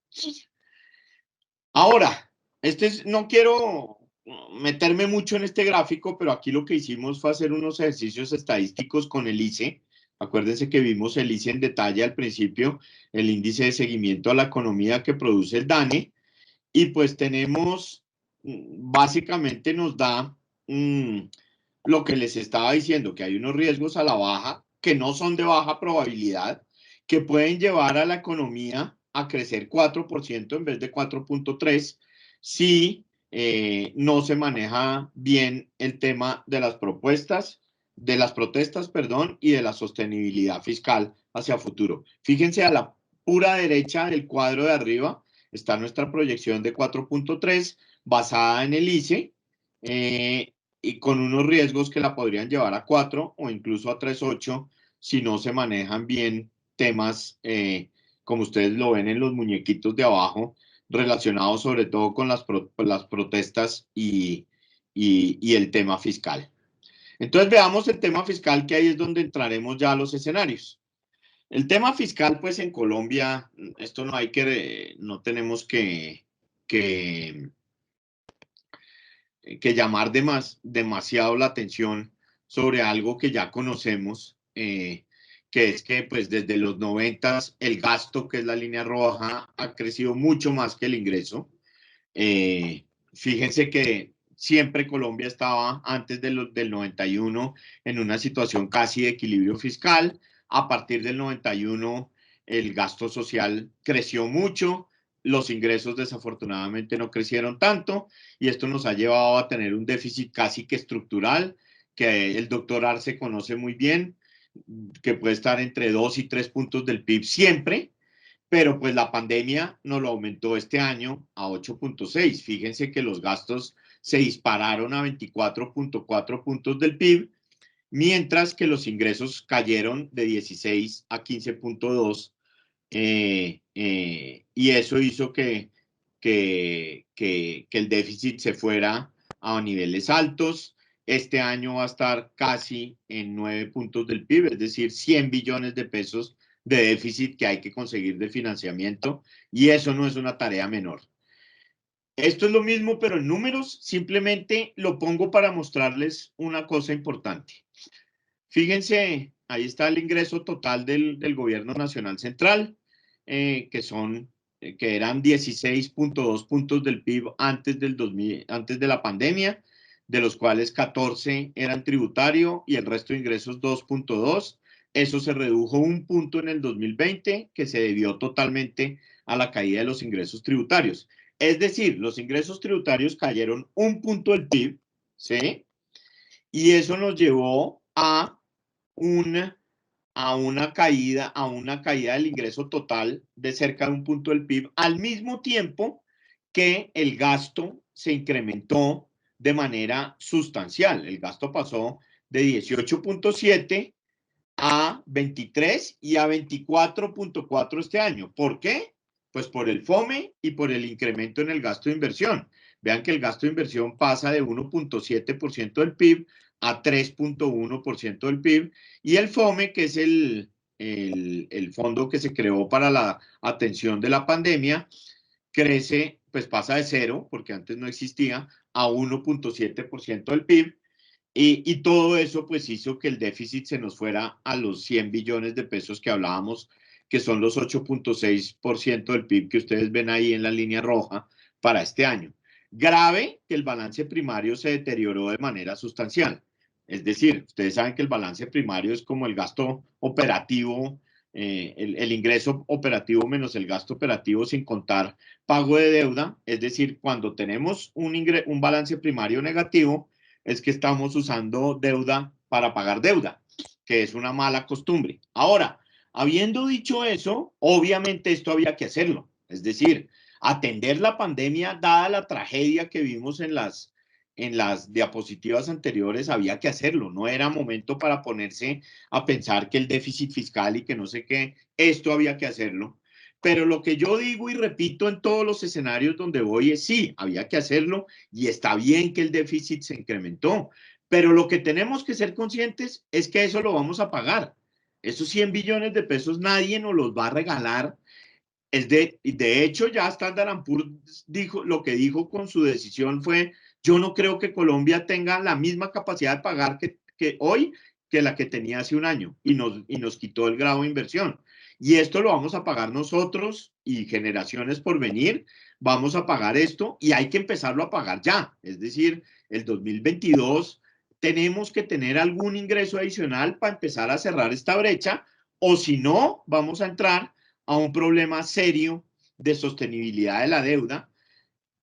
Ahora, no quiero meterme mucho en este gráfico, pero aquí lo que hicimos fue hacer unos ejercicios estadísticos con el ICE. Acuérdense que vimos el ICE en detalle al principio, el índice de seguimiento a la economía que produce el DANE, y pues tenemos, básicamente nos da lo que les estaba diciendo, que hay unos riesgos a la baja, que no son de baja probabilidad, que pueden llevar a la economía a crecer 4% en vez de 4.3 si no se maneja bien el tema de las protestas, perdón, y de la sostenibilidad fiscal hacia futuro. Fíjense a la pura derecha del cuadro de arriba, está nuestra proyección de 4.3 basada en el ICE, y con unos riesgos que la podrían llevar a 4 o incluso a 3.8 si no se manejan bien temas, como ustedes lo ven en los muñequitos de abajo, relacionados sobre todo con las protestas y el tema fiscal. Entonces veamos el tema fiscal, que ahí es donde entraremos ya a los escenarios. El tema fiscal, pues en Colombia, esto no tenemos que llamar demasiado la atención sobre algo que ya conocemos, que es que pues desde los 90 el gasto, que es la línea roja, ha crecido mucho más que el ingreso. Fíjense que siempre Colombia estaba antes del 91 en una situación casi de equilibrio fiscal. A partir del 91 el gasto social creció mucho, los ingresos desafortunadamente no crecieron tanto, y esto nos ha llevado a tener un déficit casi que estructural, que el doctor Arce conoce muy bien, que puede estar entre 2 y 3 puntos del PIB siempre, pero pues la pandemia nos lo aumentó este año a 8.6. Fíjense que los gastos se dispararon a 24.4 puntos del PIB, mientras que los ingresos cayeron de 16 a 15.2, y eso hizo que el déficit se fuera a niveles altos. Este año va a estar casi en 9 puntos del PIB, es decir, 100 billones de pesos de déficit que hay que conseguir de financiamiento, y eso no es una tarea menor. Esto es lo mismo, pero en números, simplemente lo pongo para mostrarles una cosa importante. Fíjense, ahí está el ingreso total del Gobierno Nacional Central, que eran 16.2 puntos del PIB antes de la pandemia, de los cuales 14 eran tributario y el resto de ingresos 2.2. Eso se redujo un punto en el 2020, que se debió totalmente a la caída de los ingresos tributarios. Es decir, los ingresos tributarios cayeron un punto del PIB, ¿sí? Y eso nos llevó una, a una caída del ingreso total de cerca de un punto del PIB, al mismo tiempo que el gasto se incrementó de manera sustancial. El gasto pasó de 18.7 a 23 y a 24.4 este año. ¿Por qué? Pues por el FOME y por el incremento en el gasto de inversión. Vean que el gasto de inversión pasa de 1.7% del PIB a 3.1% del PIB, y el FOME, que es el fondo que se creó para la atención de la pandemia, crece, pues pasa de cero, porque antes no existía, a 1.7% del PIB, y todo eso pues hizo que el déficit se nos fuera a los 100 billones de pesos que hablábamos, que son los 8.6% del PIB que ustedes ven ahí en la línea roja para este año. Grave que el balance primario se deterioró de manera sustancial. Es decir, ustedes saben que el balance primario es como el gasto operativo, el ingreso operativo menos el gasto operativo sin contar pago de deuda. Es decir, cuando tenemos un balance primario negativo, es que estamos usando deuda para pagar deuda, que es una mala costumbre. Ahora, habiendo dicho eso, obviamente esto había que hacerlo. Es decir, atender la pandemia, dada la tragedia que vimos en las diapositivas anteriores, había que hacerlo. No era momento para ponerse a pensar que el déficit fiscal y que no sé qué, esto había que hacerlo. Pero lo que yo digo y repito en todos los escenarios donde voy es sí, había que hacerlo y está bien que el déficit se incrementó, pero lo que tenemos que ser conscientes es que eso lo vamos a pagar. Esos 100 billones de pesos nadie nos los va a regalar. De hecho, ya Standard & Poor's dijo, lo que dijo con su decisión fue, yo no creo que Colombia tenga la misma capacidad de pagar que hoy que la que tenía hace un año, y nos quitó el grado de inversión. Y esto lo vamos a pagar nosotros y generaciones por venir, vamos a pagar esto y hay que empezarlo a pagar ya. Es decir, el 2022 tenemos que tener algún ingreso adicional para empezar a cerrar esta brecha, o si no, vamos a entrar a un problema serio de sostenibilidad de la deuda,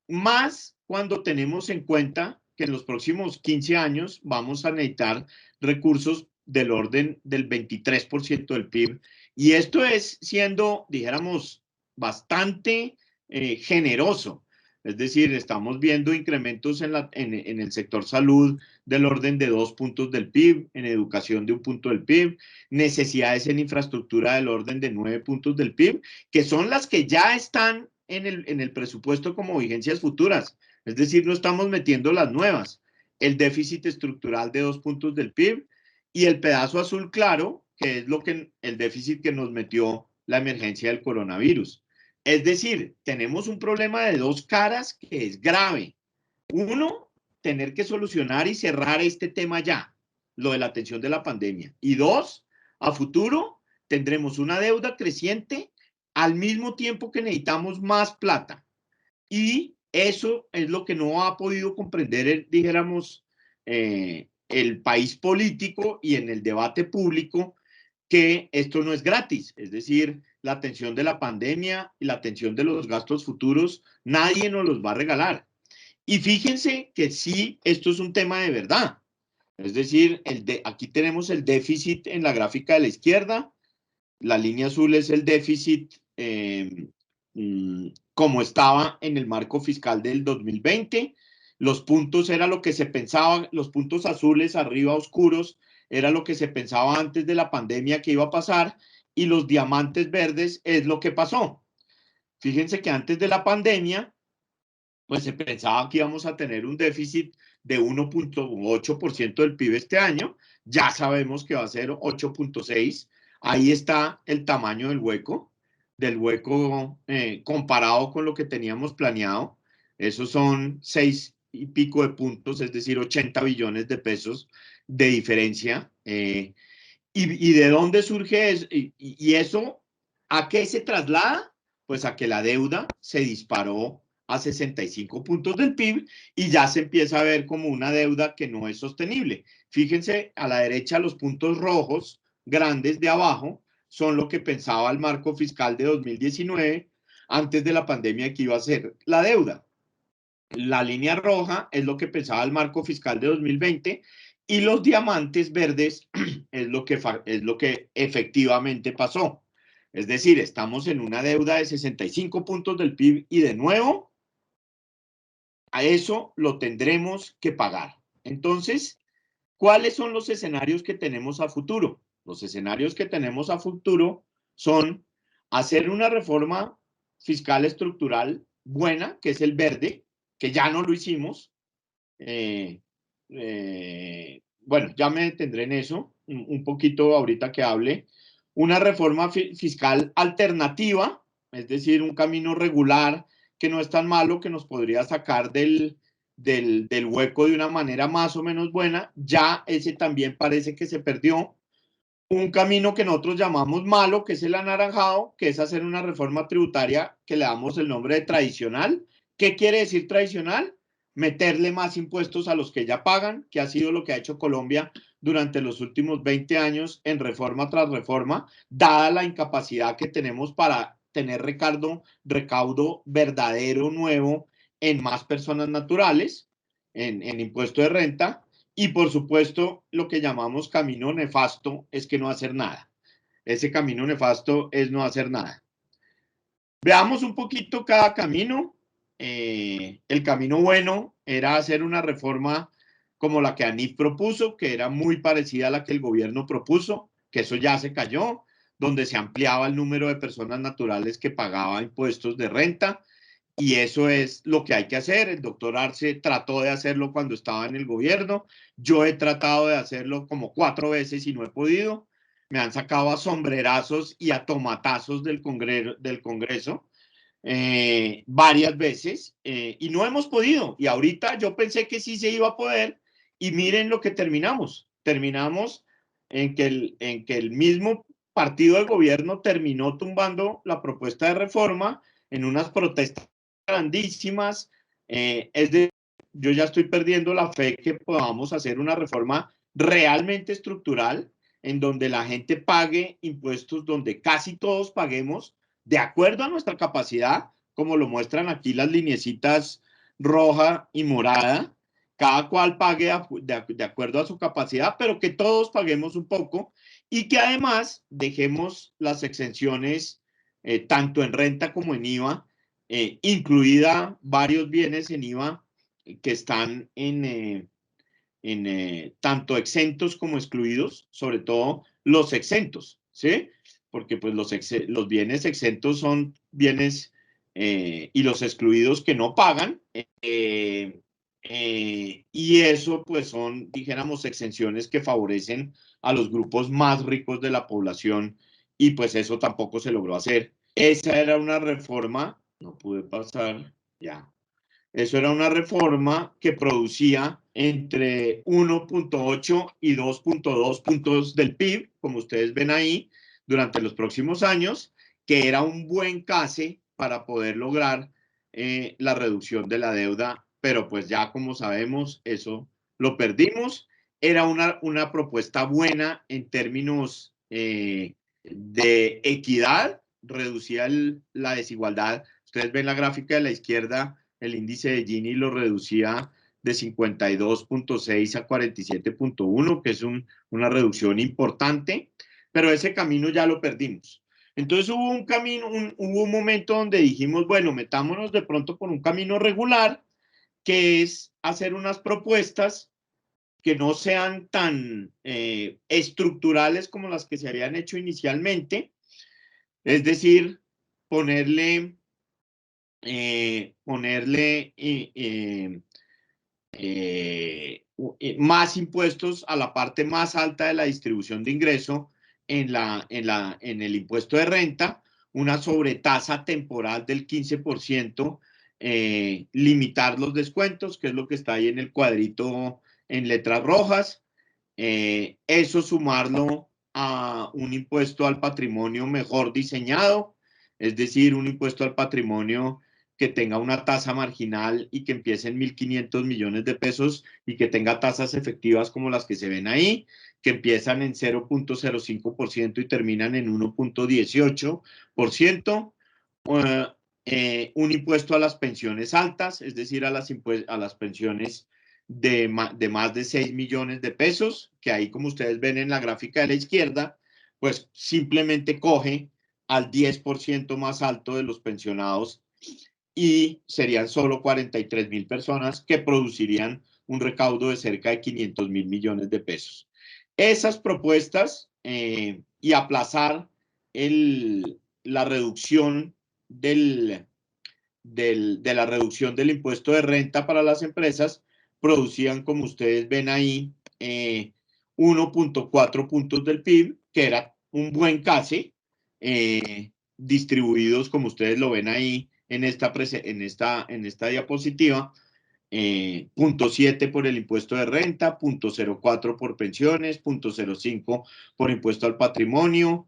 más cuando tenemos en cuenta que en los próximos 15 años vamos a necesitar recursos del orden del 23% del PIB. Y esto es siendo, dijéramos, bastante generoso. Es decir, estamos viendo incrementos en el sector salud del orden de 2 puntos del PIB, en educación de 1 punto del PIB, necesidades en infraestructura del orden de 9 puntos del PIB, que son las que ya están en el presupuesto como vigencias futuras. Es decir, no estamos metiendo las nuevas. El déficit estructural de 2 puntos del PIB y el pedazo azul claro, que es el déficit que nos metió la emergencia del coronavirus. Es decir, tenemos un problema de dos caras que es grave. Uno, tener que solucionar y cerrar este tema ya, lo de la atención de la pandemia. Y dos, a futuro tendremos una deuda creciente al mismo tiempo que necesitamos más plata. Y eso es lo que no ha podido comprender, dijéramos, el país político y en el debate público, que esto no es gratis. Es decir, la atención de la pandemia y la atención de los gastos futuros, nadie nos los va a regalar. Y fíjense que sí, esto es un tema de verdad. Es decir, aquí tenemos el déficit en la gráfica de la izquierda. La línea azul es el déficit como estaba en el marco fiscal del 2020. Los puntos era lo que se pensaba, los puntos azules arriba oscuros era lo que se pensaba antes de la pandemia que iba a pasar, y los diamantes verdes es lo que pasó. Fíjense que antes de la pandemia, pues se pensaba que íbamos a tener un déficit de 1.8% del PIB este año. Ya sabemos que va a ser 8.6%. Ahí está el tamaño del hueco comparado con lo que teníamos planeado. Esos son 6 y pico de puntos, es decir, 80 billones de pesos de diferencia. ¿Y de dónde surge eso? Y eso, ¿a qué se traslada? Pues a que la deuda se disparó a 65 puntos del PIB y ya se empieza a ver como una deuda que no es sostenible. Fíjense, a la derecha los puntos rojos grandes de abajo son lo que pensaba el marco fiscal de 2019 antes de la pandemia que iba a ser la deuda. La línea roja es lo que pensaba el marco fiscal de 2020 y los diamantes verdes es lo que efectivamente pasó. Es decir, estamos en una deuda de 65 puntos del PIB y de nuevo a eso lo tendremos que pagar. Entonces, ¿cuáles son los escenarios que tenemos a futuro? Los escenarios que tenemos a futuro son hacer una reforma fiscal estructural buena, que es el verde, que ya no lo hicimos. Bueno, ya me detendré en eso un poquito ahorita que hable. Una reforma fiscal alternativa, es decir, un camino regular que no es tan malo, que nos podría sacar del hueco de una manera más o menos buena. Ya ese también parece que se perdió. Un camino que nosotros llamamos malo, que es el anaranjado, que es hacer una reforma tributaria que le damos el nombre de tradicional. ¿Qué quiere decir tradicional? Meterle más impuestos a los que ya pagan, que ha sido lo que ha hecho Colombia durante los últimos 20 años en reforma tras reforma, dada la incapacidad que tenemos para tener recaudo verdadero, nuevo, en más personas naturales, en impuesto de renta. Y por supuesto, lo que llamamos camino nefasto es que no hacer nada. Ese camino nefasto es no hacer nada. Veamos un poquito cada camino. El camino bueno era hacer una reforma como la que ANIF propuso, que era muy parecida a la que el gobierno propuso, que eso ya se cayó, donde se ampliaba el número de personas naturales que pagaban impuestos de renta, y eso es lo que hay que hacer. El doctor Arce trató de hacerlo cuando estaba en el gobierno. Yo he tratado de hacerlo como 4 veces y no he podido. Me han sacado a sombrerazos y a tomatazos del Congreso varias veces y no hemos podido. Y ahorita yo pensé que sí se iba a poder y miren lo que terminamos. Terminamos en que el mismo partido del gobierno terminó tumbando la propuesta de reforma en unas protestas grandísimas. Yo ya estoy perdiendo la fe que podamos hacer una reforma realmente estructural en donde la gente pague impuestos, donde casi todos paguemos de acuerdo a nuestra capacidad, como lo muestran aquí las lineecitas roja y morada, cada cual pague de acuerdo a su capacidad, pero que todos paguemos un poco y que además dejemos las exenciones tanto en renta como en IVA, incluida varios bienes en IVA que están en tanto exentos como excluidos, sobre todo los exentos, ¿sí? Porque pues los bienes exentos son bienes y los excluidos que no pagan, y eso pues son, dijéramos, exenciones que favorecen a los grupos más ricos de la población y pues eso tampoco se logró hacer. Esa era una reforma, no pude pasar, ya. Eso era una reforma que producía entre 1.8 y 2.2 puntos del PIB, como ustedes ven ahí, durante los próximos años, que era un buen case para poder lograr la reducción de la deuda, pero pues ya como sabemos, eso lo perdimos. Era una propuesta buena en términos de equidad, reducía la desigualdad. Ustedes ven la gráfica de la izquierda, el índice de Gini lo reducía de 52.6 a 47.1, que es una reducción importante, pero ese camino ya lo perdimos. Entonces hubo un momento donde dijimos, bueno, metámonos de pronto por un camino regular, que es hacer unas propuestas que no sean tan estructurales como las que se habían hecho inicialmente, es decir, ponerle más impuestos a la parte más alta de la distribución de ingreso en el impuesto de renta una sobretasa temporal del 15%, limitar los descuentos, que es lo que está ahí en el cuadrito en letras rojas, eso sumarlo a un impuesto al patrimonio mejor diseñado, es decir, un impuesto al patrimonio que tenga una tasa marginal y que empiece en 1.500 millones de pesos y que tenga tasas efectivas como las que se ven ahí, que empiezan en 0.05% y terminan en 1.18%. Un impuesto a las pensiones altas, es decir, a las pensiones de más de 6 millones de pesos, que ahí como ustedes ven en la gráfica de la izquierda, pues simplemente coge al 10% más alto de los pensionados y serían solo 43.000 personas que producirían un recaudo de cerca de 500.000 millones de pesos. Esas propuestas y aplazar la reducción de la reducción del impuesto de renta para las empresas producían, como ustedes ven ahí, 1.4 puntos del PIB, que era un buen case, distribuidos, como ustedes lo ven ahí en esta diapositiva, 0.7 por el impuesto de renta, 0.04 por pensiones, 0.05 por impuesto al patrimonio,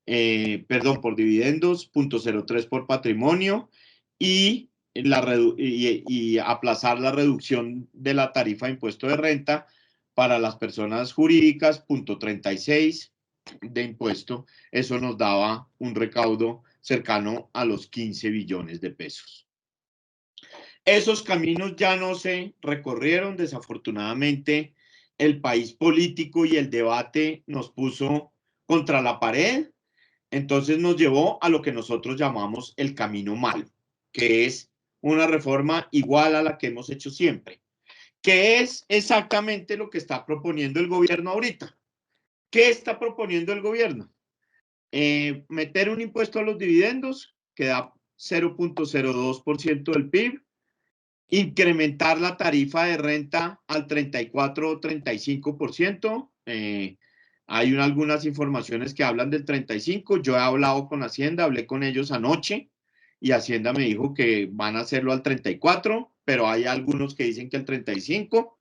perdón, por dividendos, 0.03 por patrimonio y, y aplazar la reducción de la tarifa de impuesto de renta para las personas jurídicas, 0.36 de impuesto. Eso nos daba un recaudo cercano a los 15 billones de pesos. Esos caminos ya no se recorrieron, desafortunadamente el país político y el debate nos puso contra la pared, entonces nos llevó a lo que nosotros llamamos el camino malo, que es una reforma igual a la que hemos hecho siempre, que es exactamente lo que está proponiendo el gobierno ahorita. ¿Qué está proponiendo el gobierno? Meter un impuesto a los dividendos que da 0.02% del PIB, incrementar la tarifa de renta al 34 o 35%. Hay algunas informaciones que hablan del 35%. Yo he hablado con Hacienda, hablé con ellos anoche y Hacienda me dijo que van a hacerlo al 34%, pero hay algunos que dicen que al 35%.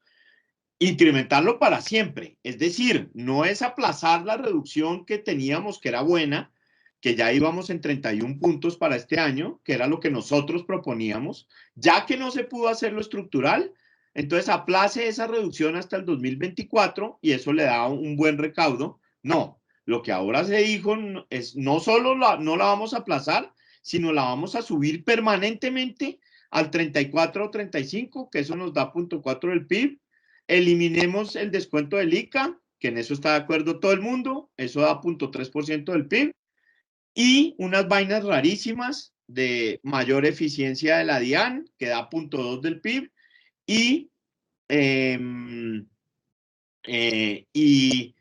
Incrementarlo para siempre, es decir, no es aplazar la reducción que teníamos, que era buena, que ya íbamos en 31 puntos para este año, que era lo que nosotros proponíamos, ya que no se pudo hacer lo estructural, entonces aplace esa reducción hasta el 2024 y eso le da un buen recaudo. No, lo que ahora se dijo es no solo no la vamos a aplazar, sino la vamos a subir permanentemente al 34 o 35, que eso nos da 0.4 del PIB. Eliminemos el descuento del ICA, que en eso está de acuerdo todo el mundo, eso da 0.3% del PIB, y unas vainas rarísimas de mayor eficiencia de la DIAN, que da 0.2 del PIB, y, eh, y,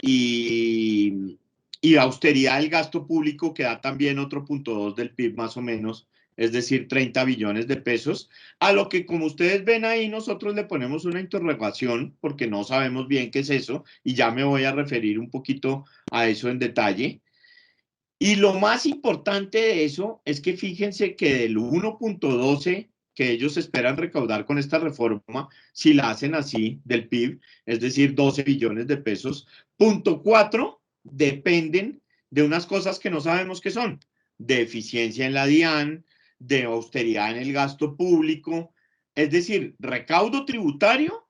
y, y austeridad del gasto público, que da también otro 0.2 del PIB más o menos, es decir, 30 billones de pesos, a lo que como ustedes ven ahí nosotros le ponemos una interrogación porque no sabemos bien qué es eso y ya me voy a referir un poquito a eso en detalle. Y lo más importante de eso es que fíjense que del 1.12 que ellos esperan recaudar con esta reforma, si la hacen así del PIB, es decir, 12 billones de pesos, 0.4 dependen de unas cosas que no sabemos qué son, de eficiencia en la DIAN, de austeridad en el gasto público, es decir, recaudo tributario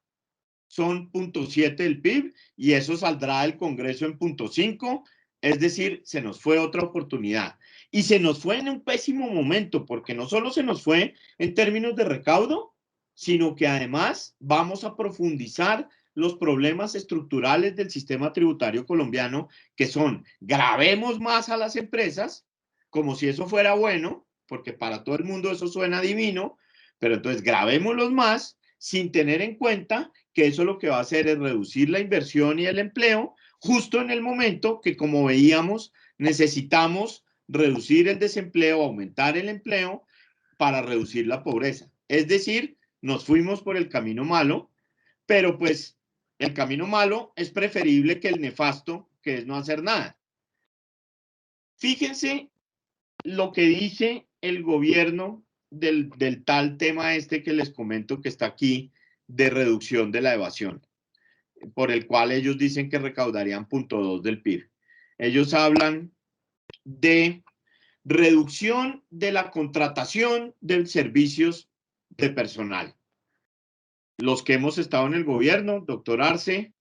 son 0.7 del PIB y eso saldrá del Congreso en 0.5, es decir, se nos fue otra oportunidad. Y se nos fue en un pésimo momento, porque no solo se nos fue en términos de recaudo, sino que además vamos a profundizar los problemas estructurales del sistema tributario colombiano, que son, gravemos más a las empresas, como si eso fuera bueno, porque para todo el mundo eso suena divino, pero entonces gravémoslos más sin tener en cuenta que eso lo que va a hacer es reducir la inversión y el empleo, justo en el momento que, como veíamos, necesitamos reducir el desempleo, aumentar el empleo para reducir la pobreza. Es decir, nos fuimos por el camino malo, pero pues el camino malo es preferible que el nefasto, que es no hacer nada. Fíjense lo que dice el gobierno del tal tema este que les comento que está aquí de reducción de la evasión, por el cual ellos dicen que recaudarían 0,2 del PIB. Ellos hablan de reducción de la contratación de servicios de personal. Los que hemos estado en el gobierno, doctor Arce,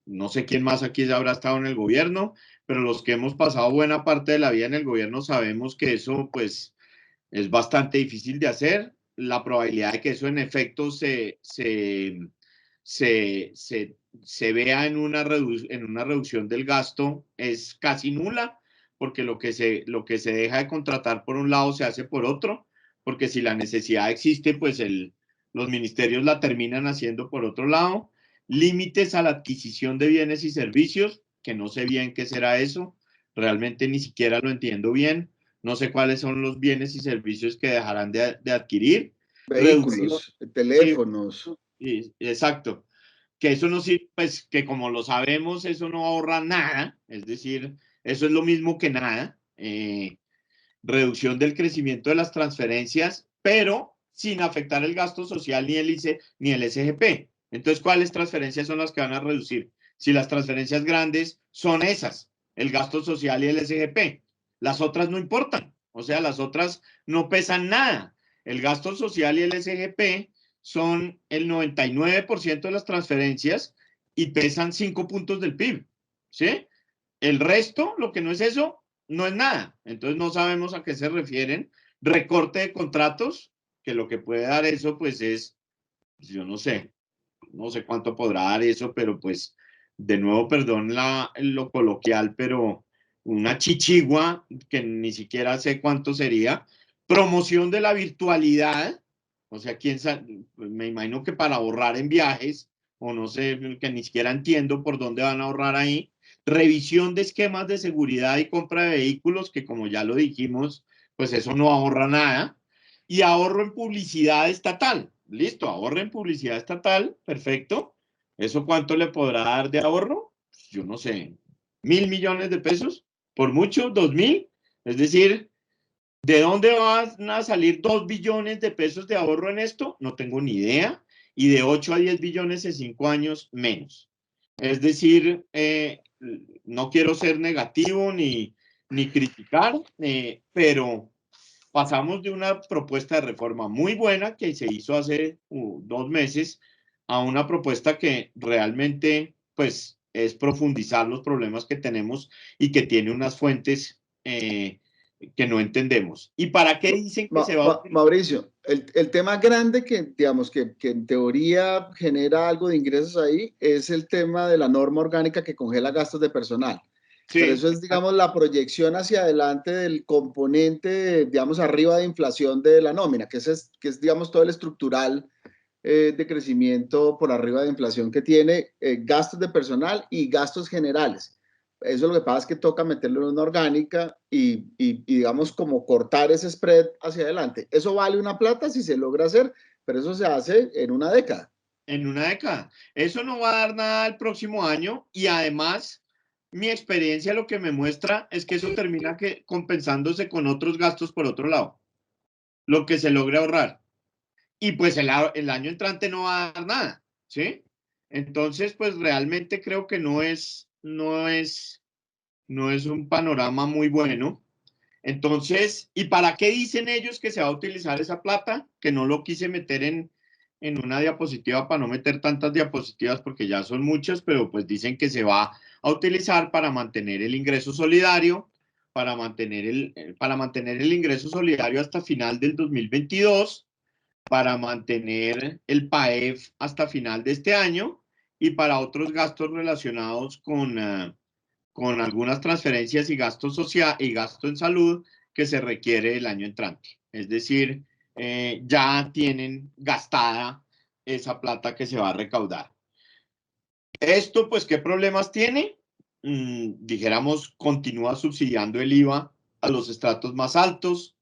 no sé quién más aquí ya habrá estado en el gobierno, pero los que hemos pasado buena parte de la vida en el gobierno sabemos que eso pues es bastante difícil de hacer. La probabilidad de que eso en efecto se vea en una reducción del gasto es casi nula, porque lo que se deja de contratar por un lado se hace por otro, porque si la necesidad existe, pues los ministerios la terminan haciendo por otro lado. Límites a la adquisición de bienes y servicios, que no sé bien qué será eso, realmente ni siquiera lo entiendo bien, no sé cuáles son los bienes y servicios que dejarán de adquirir. Reducción, Vehículos, sí, teléfonos. exacto, que eso no sirve, pues que como lo sabemos, eso no ahorra nada, es decir, eso es lo mismo que nada. Reducción del crecimiento de las transferencias, pero sin afectar el gasto social ni el ICE ni el SGP. Entonces, ¿cuáles transferencias son las que van a reducir? Si las transferencias grandes son esas, el gasto social y el SGP, las otras no importan, o sea, las otras no pesan nada. El gasto social y el SGP son el 99% de las transferencias y pesan 5 puntos del PIB, ¿sí? El resto, lo que no es eso, no es nada. Entonces no sabemos a qué se refieren. Recorte de contratos, que lo que puede dar eso, pues es, yo no sé cuánto podrá dar eso, pero pues, de nuevo, perdón lo coloquial, pero una chichigua, que ni siquiera sé cuánto sería. Promoción de la virtualidad, o sea, me imagino que para ahorrar en viajes, o no sé, que ni siquiera entiendo por dónde van a ahorrar ahí. Revisión de esquemas de seguridad y compra de vehículos, que como ya lo dijimos, pues eso no ahorra nada. Y ahorro en publicidad estatal. Listo, ahorro en publicidad estatal, perfecto. ¿Eso cuánto le podrá dar de ahorro? Yo no sé, 1.000 millones de pesos, por mucho, 2.000. Es decir, ¿de dónde van a salir 2 billones de pesos de ahorro en esto? No tengo ni idea. Y de 8 a 10 billones en 5 años menos. Es decir, no quiero ser negativo ni criticar, pero pasamos de una propuesta de reforma muy buena que se hizo hace 2 meses a una propuesta que realmente pues es profundizar los problemas que tenemos y que tiene unas fuentes que no entendemos. ¿Y para qué dicen que se va a utilizar? Mauricio, el tema grande que, digamos, que en teoría genera algo de ingresos ahí es el tema de la norma orgánica que congela gastos de personal. Pero Sí, eso es, digamos, la proyección hacia adelante del componente, digamos, arriba de inflación de la nómina, que es digamos, todo el estructural de crecimiento por arriba de inflación que tiene, gastos de personal y gastos generales. Eso lo que pasa es que toca meterlo en una orgánica digamos, como cortar ese spread hacia adelante. Eso vale una plata si se logra hacer, pero eso se hace en una década. en una década. Eso no va a dar nada el próximo año y además mi experiencia lo que me muestra es que eso termina compensándose con otros gastos por otro lado, lo que se logra ahorrar. Y pues el año entrante no va a dar nada, ¿sí? Entonces, pues realmente creo que no es un panorama muy bueno. Entonces, ¿y para qué dicen ellos que se va a utilizar esa plata? Que no lo quise meter en una diapositiva para no meter tantas diapositivas porque ya son muchas, pero pues dicen que se va a utilizar para mantener el ingreso solidario, para mantener el ingreso solidario hasta final del 2022, para mantener el PAEF hasta final de este año y para otros gastos relacionados con algunas transferencias y gasto social y gasto en salud que se requiere el año entrante. Es decir, ya tienen gastada esa plata que se va a recaudar. Esto, pues, ¿qué problemas tiene? Dijéramos, continúa subsidiando el IVA a los estratos más altos,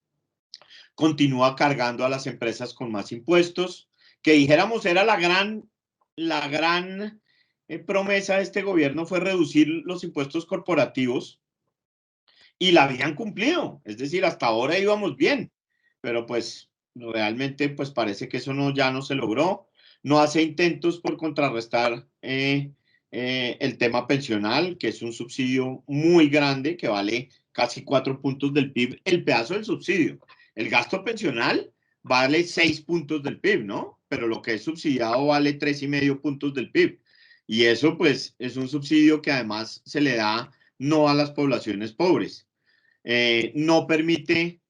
continúa cargando a las empresas con más impuestos, que dijéramos era la gran promesa de este gobierno fue reducir los impuestos corporativos y la habían cumplido, es decir, hasta ahora íbamos bien, pero pues realmente pues parece que eso no, ya no se logró, no hace intentos por contrarrestar el tema pensional, que es un subsidio muy grande que vale casi 4 puntos del PIB, el pedazo del subsidio. El gasto pensional vale 6 puntos del PIB, ¿no? Pero lo que es subsidiado vale 3,5 puntos del PIB. Y eso pues es un subsidio que además se le da no a las poblaciones pobres. No permite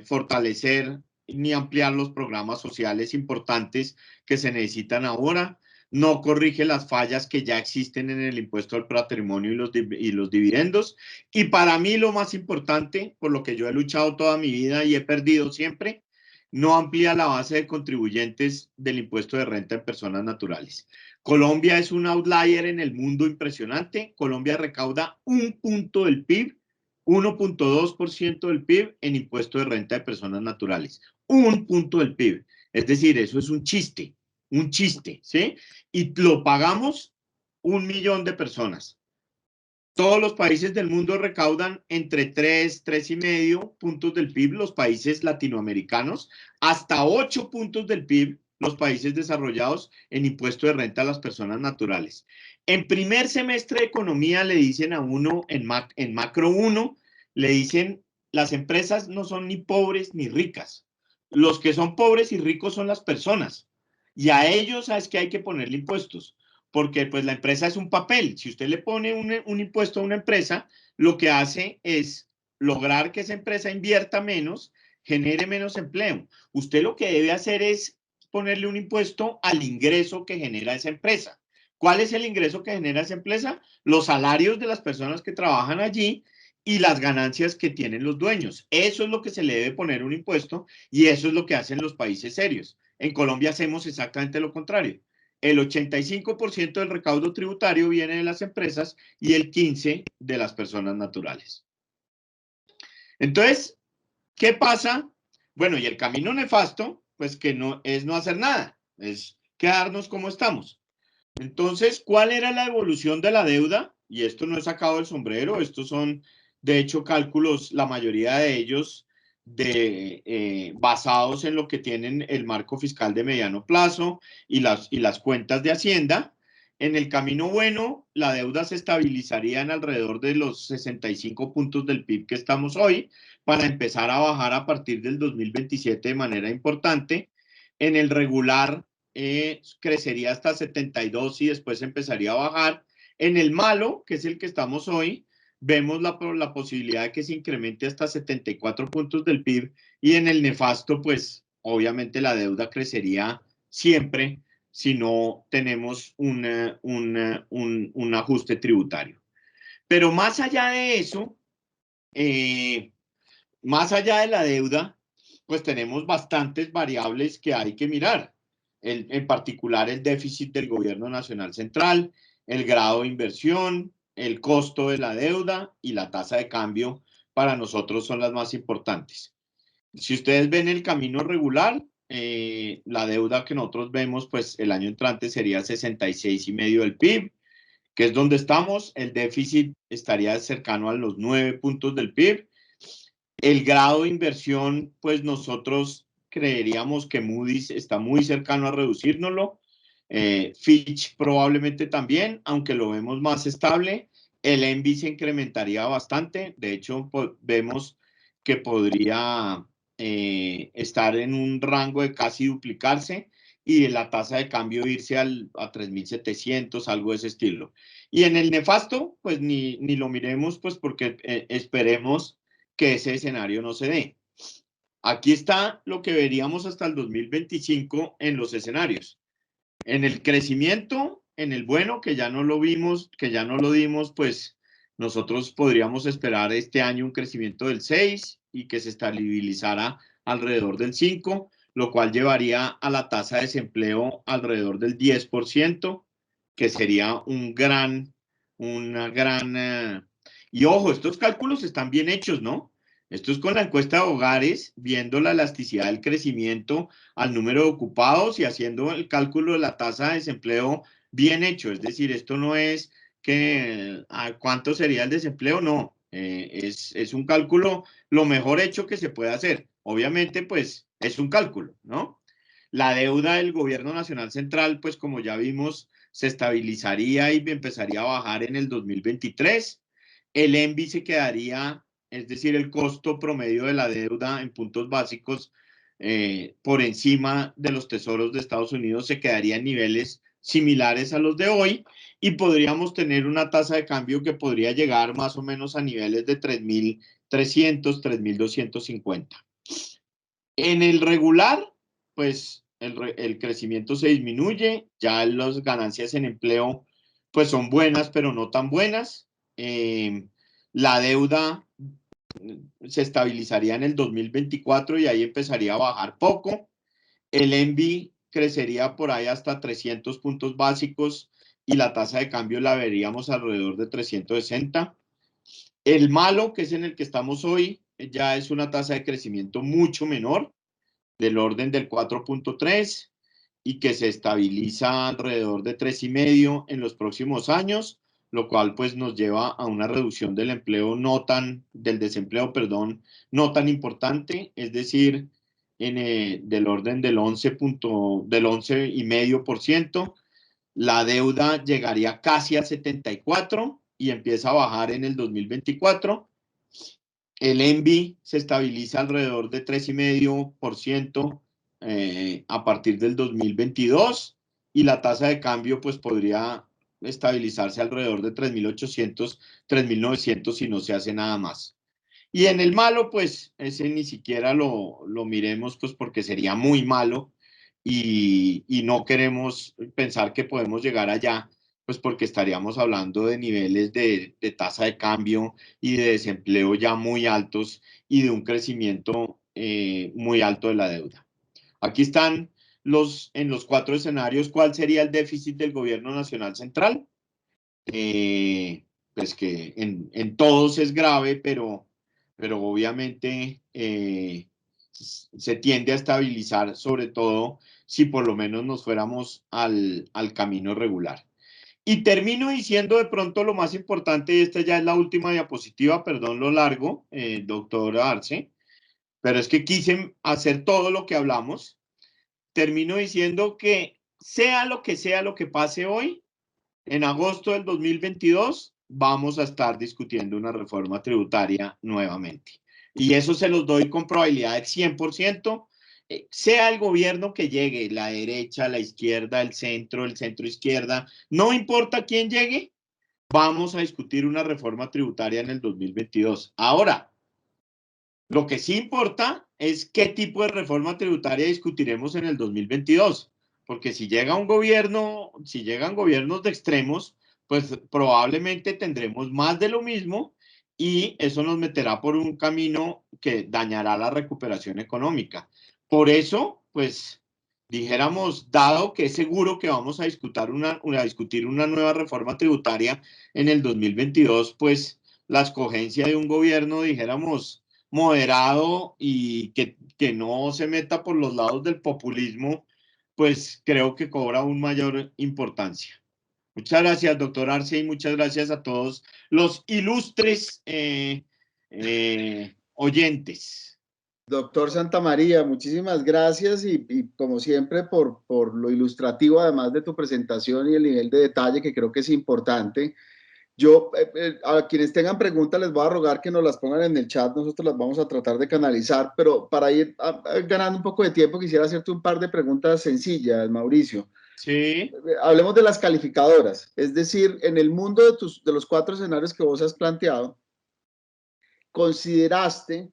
fortalecer ni ampliar los programas sociales importantes que se necesitan ahora, no corrige las fallas que ya existen en el impuesto al patrimonio y los dividendos, y para mí lo más importante, por lo que yo he luchado toda mi vida y he perdido siempre, no amplía la base de contribuyentes del impuesto de renta en personas naturales. Colombia es un outlier en el mundo impresionante. Colombia recauda 1 punto del PIB, 1,2% del PIB en impuesto de renta de personas naturales. 1 punto del PIB. Es decir, eso es un chiste, ¿sí? Y lo pagamos 1 millón de personas. Todos los países del mundo recaudan entre 3,5 puntos del PIB, los países latinoamericanos, hasta 8 puntos del PIB, los países desarrollados, en impuesto de renta a las personas naturales. En primer semestre de economía le dicen a uno, en macro 1, le dicen, las empresas no son ni pobres ni ricas. Los que son pobres y ricos son las personas. Y a ellos, ¿sabes qué? Hay que ponerle impuestos, porque pues la empresa es un papel. Si usted le pone un impuesto a una empresa, lo que hace es lograr que esa empresa invierta menos, genere menos empleo. Usted lo que debe hacer es ponerle un impuesto al ingreso que genera esa empresa. ¿Cuál es el ingreso que genera esa empresa? Los salarios de las personas que trabajan allí y las ganancias que tienen los dueños. Eso es lo que se le debe poner un impuesto y eso es lo que hacen los países serios. En Colombia hacemos exactamente lo contrario. El 85% del recaudo tributario viene de las empresas y el 15% de las personas naturales. Entonces, ¿qué pasa? Bueno, y el camino nefasto, pues que no es no hacer nada, es quedarnos como estamos. Entonces, ¿cuál era la evolución de la deuda? Y esto no es sacado del sombrero, estos son, de hecho, cálculos, la mayoría de ellos basados en lo que tienen el marco fiscal de mediano plazo y las cuentas de Hacienda. En el camino bueno, la deuda se estabilizaría en alrededor de los 65 puntos del PIB que estamos hoy, para empezar a bajar a partir del 2027 de manera importante. En el regular, crecería hasta 72 y después empezaría a bajar. En el malo, que es el que estamos hoy, vemos la posibilidad de que se incremente hasta 74 puntos del PIB, y en el nefasto, pues obviamente la deuda crecería siempre si no tenemos un ajuste tributario. Pero más allá de eso, más allá de la deuda, pues tenemos bastantes variables que hay que mirar. En particular el déficit del gobierno nacional central, el grado de inversión, el costo de la deuda y la tasa de cambio para nosotros son las más importantes. Si ustedes ven el camino regular, la deuda que nosotros vemos, pues el año entrante sería 66,5 del PIB, que es donde estamos. El déficit estaría cercano a los 9 puntos del PIB. El grado de inversión, pues nosotros creeríamos que Moody's está muy cercano a reducírnoslo. Fitch probablemente también, aunque lo vemos más estable. El ENVI se incrementaría bastante. De hecho, vemos que podría estar en un rango de casi duplicarse y de la tasa de cambio irse a 3.700, algo de ese estilo. Y en el nefasto, pues ni lo miremos, pues porque esperemos que ese escenario no se dé. Aquí está lo que veríamos hasta el 2025 en los escenarios. En el crecimiento, en el bueno, que ya no lo vimos, que ya no lo dimos, pues nosotros podríamos esperar este año un crecimiento del 6 y que se estabilizara alrededor del 5, lo cual llevaría a la tasa de desempleo alrededor del 10%, que sería una gran... y ojo, estos cálculos están bien hechos, ¿no? Esto es con la encuesta de hogares, viendo la elasticidad del crecimiento al número de ocupados y haciendo el cálculo de la tasa de desempleo bien hecho. Es decir, esto no es que cuánto sería el desempleo, no. Es un cálculo lo mejor hecho que se puede hacer. Obviamente, pues es un cálculo, ¿no? La deuda del gobierno nacional central, pues como ya vimos, se estabilizaría y empezaría a bajar en el 2023. El ENVI se quedaría, es decir, el costo promedio de la deuda en puntos básicos por encima de los tesoros de Estados Unidos se quedaría en niveles similares a los de hoy y podríamos tener una tasa de cambio que podría llegar más o menos a niveles de 3.300, 3.250. En el regular, pues el crecimiento se disminuye, ya las ganancias en empleo pues son buenas, pero no tan buenas. La deuda se estabilizaría en el 2024 y ahí empezaría a bajar poco. El ENVI crecería por ahí hasta 300 puntos básicos y la tasa de cambio la veríamos alrededor de 360. El malo, que es en el que estamos hoy, ya es una tasa de crecimiento mucho menor, del orden del 4.3 y que se estabiliza alrededor de 3,5 en los próximos años, lo cual pues nos lleva a una reducción del empleo del desempleo, perdón, no tan importante, es decir, del orden del 11,5%. La deuda llegaría casi a 74 y empieza a bajar en el 2024. El ENVI se estabiliza alrededor de 3,5% a partir del 2022 y la tasa de cambio pues podría estabilizarse alrededor de 3.800, 3.900 si no se hace nada más. Y en el malo, pues ese ni siquiera lo miremos, pues porque sería muy malo y no queremos pensar que podemos llegar allá, pues porque estaríamos hablando de niveles de tasa de cambio y de desempleo ya muy altos y de un crecimiento muy alto de la deuda. Aquí están en los 4 escenarios, ¿cuál sería el déficit del gobierno nacional central? Pues que en todos es grave, pero obviamente se tiende a estabilizar, sobre todo si por lo menos nos fuéramos al camino regular. Y termino diciendo de pronto lo más importante, y esta ya es la última diapositiva, perdón lo largo, doctor Arce, pero es que quise hacer todo lo que hablamos. Termino diciendo que sea lo que pase hoy, en agosto del 2022 vamos a estar discutiendo una reforma tributaria nuevamente. Y eso se los doy con probabilidad de 100%, sea el gobierno que llegue, la derecha, la izquierda, el centro izquierda, no importa quién llegue, vamos a discutir una reforma tributaria en el 2022. Ahora, lo que sí importa es qué tipo de reforma tributaria discutiremos en el 2022, porque si llega un gobierno, si llegan gobiernos de extremos, pues probablemente tendremos más de lo mismo y eso nos meterá por un camino que dañará la recuperación económica. Por eso, pues dijéramos, dado que es seguro que vamos a discutir una nueva reforma tributaria en el 2022, pues la escogencia de un gobierno, dijéramos, moderado y que no se meta por los lados del populismo, pues creo que cobra aún mayor importancia. Muchas gracias, doctor Arce, y muchas gracias a todos los ilustres oyentes. Doctor Santamaría, muchísimas gracias y como siempre por lo ilustrativo, además de tu presentación y el nivel de detalle que creo que es importante. Yo, a quienes tengan preguntas, les voy a rogar que nos las pongan en el chat, nosotros las vamos a tratar de canalizar, pero para ir ganando un poco de tiempo, quisiera hacerte un par de preguntas sencillas, Mauricio. Sí, Hablemos de las calificadoras, es decir, en el mundo de los 4 escenarios que vos has planteado, ¿consideraste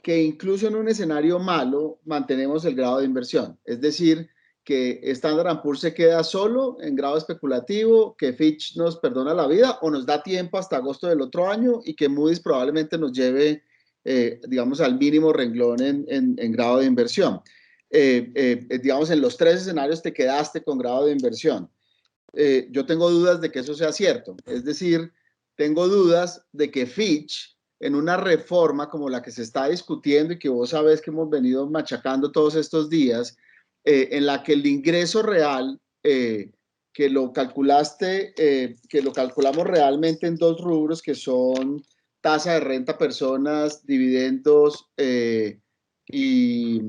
que incluso en un escenario malo mantenemos el grado de inversión? Es decir, que Standard & Poor's se queda solo en grado especulativo, que Fitch nos perdona la vida o nos da tiempo hasta agosto del otro año y que Moody's probablemente nos lleve, digamos, al mínimo renglón en grado de inversión. Digamos, en los 3 escenarios te quedaste con grado de inversión. Yo tengo dudas de que eso sea cierto. Es decir, tengo dudas de que Fitch, en una reforma como la que se está discutiendo y que vos sabés que hemos venido machacando todos estos días, en la que el ingreso real que lo calculaste, que lo calculamos realmente en dos rubros que son tasa de renta personas, dividendos y,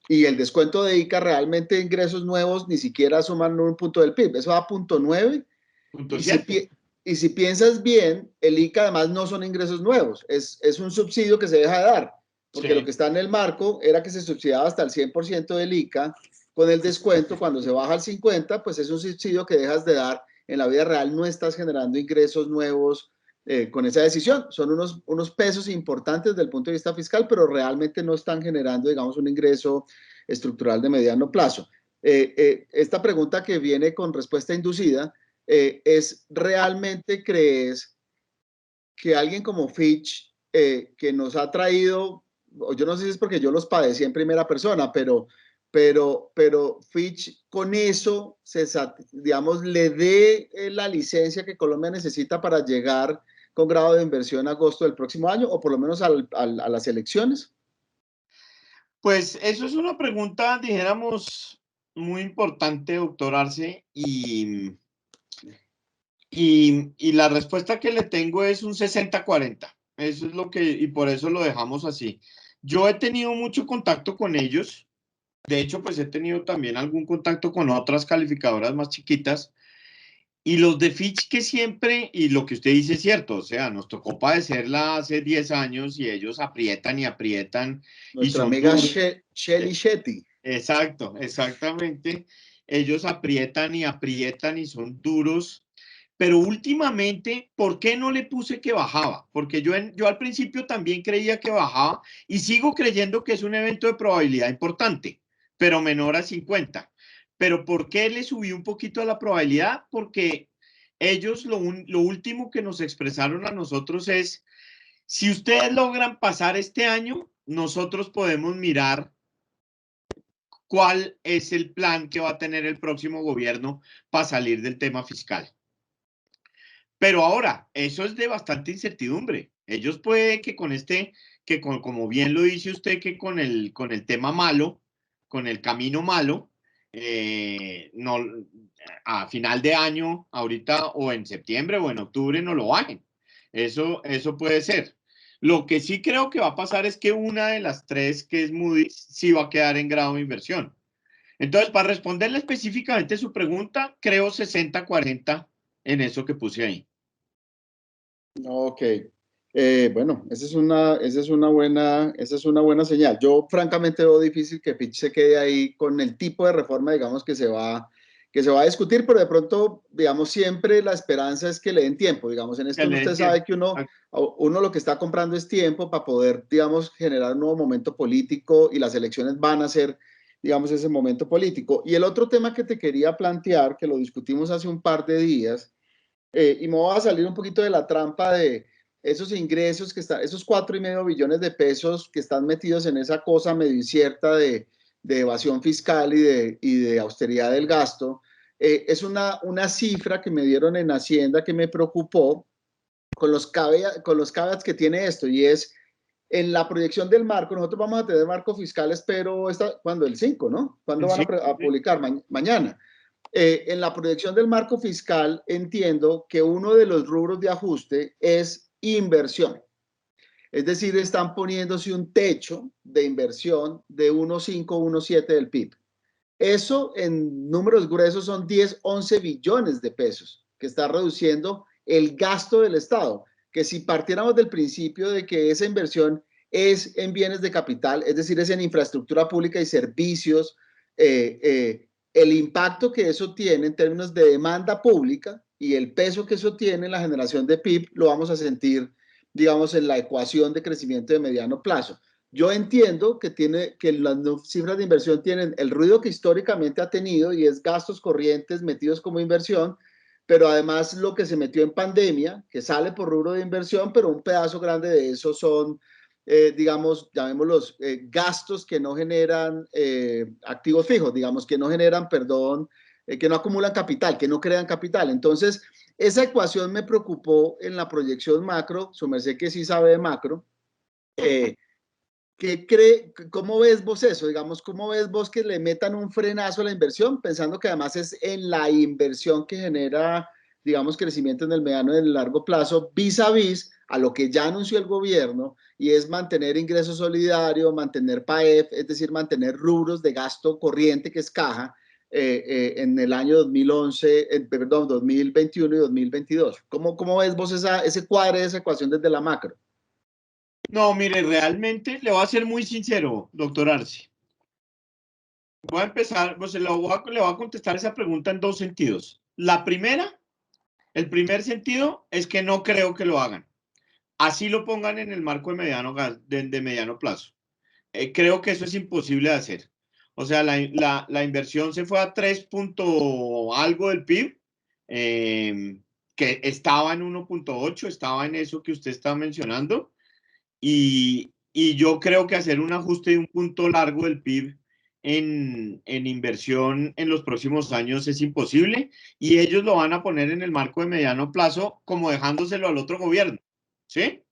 y el descuento de ICA, realmente ingresos nuevos ni siquiera suman un punto del PIB, eso da a punto 9 punto y si, 7. y si piensas bien, el ICA además no son ingresos nuevos, es un subsidio que se deja de dar, porque lo que Sí. está en el marco era que se subsidiaba hasta el 100% del ICA, con el descuento cuando se baja al 50%, pues es un subsidio que dejas de dar, en la vida real no estás generando ingresos nuevos con esa decisión, son unos pesos importantes desde el punto de vista fiscal, pero realmente no están generando, digamos, un ingreso estructural de mediano plazo. Esta pregunta que viene con respuesta inducida, es realmente crees que alguien como Fitch, que nos ha traído, yo no sé si es porque yo los padecí en primera persona, pero Fitch con eso, digamos, le dé la licencia que Colombia necesita para llegar con grado de inversión a agosto del próximo año, o por lo menos a las elecciones? Pues eso es una pregunta, dijéramos, muy importante, doctor Arce, y la respuesta que le tengo es un 60-40. Eso es lo que, y por eso lo dejamos así. Yo he tenido mucho contacto con ellos. De hecho, pues he tenido también algún contacto con otras calificadoras más chiquitas. Y los de Fitch que siempre, y lo que usted dice es cierto, o sea, nos tocó padecerla hace 10 años y ellos aprietan y aprietan y Nuestra son amiga duros. Shelly Shetty. Exacto, exactamente. Ellos aprietan y son duros. Pero últimamente, ¿por qué no le puse que bajaba? Porque yo al principio también creía que bajaba y sigo creyendo que es un evento de probabilidad importante, pero menor a 50. Pero ¿por qué le subí un poquito a la probabilidad? Porque ellos lo último que nos expresaron a nosotros es, si ustedes logran pasar este año, nosotros podemos mirar cuál es el plan que va a tener el próximo gobierno para salir del tema fiscal. Pero ahora, eso es de bastante incertidumbre. Ellos puede que con como bien lo dice usted, que con el tema malo, con el camino malo, no, a final de año, ahorita o en septiembre o en octubre no lo bajen. Eso puede ser. Lo que sí creo que va a pasar es que una de las tres, que es Moody's, sí va a quedar en grado de inversión. Entonces, para responderle específicamente su pregunta, creo 60-40 en eso que puse ahí. Ok. Bueno, esa es una buena señal. Yo francamente veo difícil que Fitch se quede ahí con el tipo de reforma, digamos, que se va a discutir, pero de pronto, digamos, siempre la esperanza es que le den tiempo. Digamos, en Que esto le den usted tiempo. sabe que uno lo que está comprando es tiempo para poder, digamos, generar un nuevo momento político y las elecciones van a ser, digamos, ese momento político. Y el otro tema que te quería plantear, que lo discutimos hace un par de días, y me voy a salir un poquito de la trampa de esos ingresos que están, esos 4,5 billones de pesos que están metidos en esa cosa medio incierta de evasión fiscal y de austeridad del gasto. Es una cifra que me dieron en Hacienda que me preocupó con los caveats que tiene esto, y es en la proyección del marco. Nosotros vamos a tener marco fiscal, espero, cuando el 5, ¿no? ¿Cuándo van Sí, a sí. publicar? Mañana. En la proyección del marco fiscal entiendo que uno de los rubros de ajuste es inversión. Es decir, están poniéndose un techo de inversión de 1,5, 1,7 del PIB. Eso en números gruesos son 10, 11 billones de pesos que está reduciendo el gasto del Estado. Que si partiéramos del principio de que esa inversión es en bienes de capital, es decir, es en infraestructura pública y servicios, el impacto que eso tiene en términos de demanda pública y el peso que eso tiene en la generación de PIB lo vamos a sentir, digamos, en la ecuación de crecimiento de mediano plazo. Yo entiendo que las cifras de inversión tienen el ruido que históricamente ha tenido y es gastos corrientes metidos como inversión, pero además lo que se metió en pandemia, que sale por rubro de inversión, pero un pedazo grande de eso son, digamos, llamémoslos gastos que no generan activos fijos, digamos, que no generan, perdón, que no acumulan capital, que no crean capital. Entonces, esa ecuación me preocupó en la proyección macro, su merced que sí sabe de macro, eh, ¿Cómo ves vos eso? Digamos, ¿cómo ves vos que le metan un frenazo a la inversión, pensando que además es en la inversión que genera, digamos, crecimiento en el mediano y en el largo plazo, vis a vis a lo que ya anunció el gobierno, y es mantener ingreso solidario, mantener PAEF, es decir, mantener rubros de gasto corriente, que es caja, en el año 2011, perdón, 2021 y 2022? ¿Cómo ves vos ese cuadre, esa ecuación desde la macro? No, mire, realmente le voy a ser muy sincero, doctor Arce. Voy a empezar, pues le voy a contestar esa pregunta en dos sentidos. La primera, el primer sentido es que no creo que lo hagan. Así lo pongan en el marco de mediano plazo. Creo que eso es imposible de hacer. O sea, la inversión se fue a 3 punto algo del PIB, que estaba en 1.8, estaba en eso que usted está mencionando, y yo creo que hacer un ajuste de un punto largo del PIB en inversión en los próximos años es imposible, y ellos lo van a poner en el marco de mediano plazo como dejándoselo al otro gobierno, ¿sí?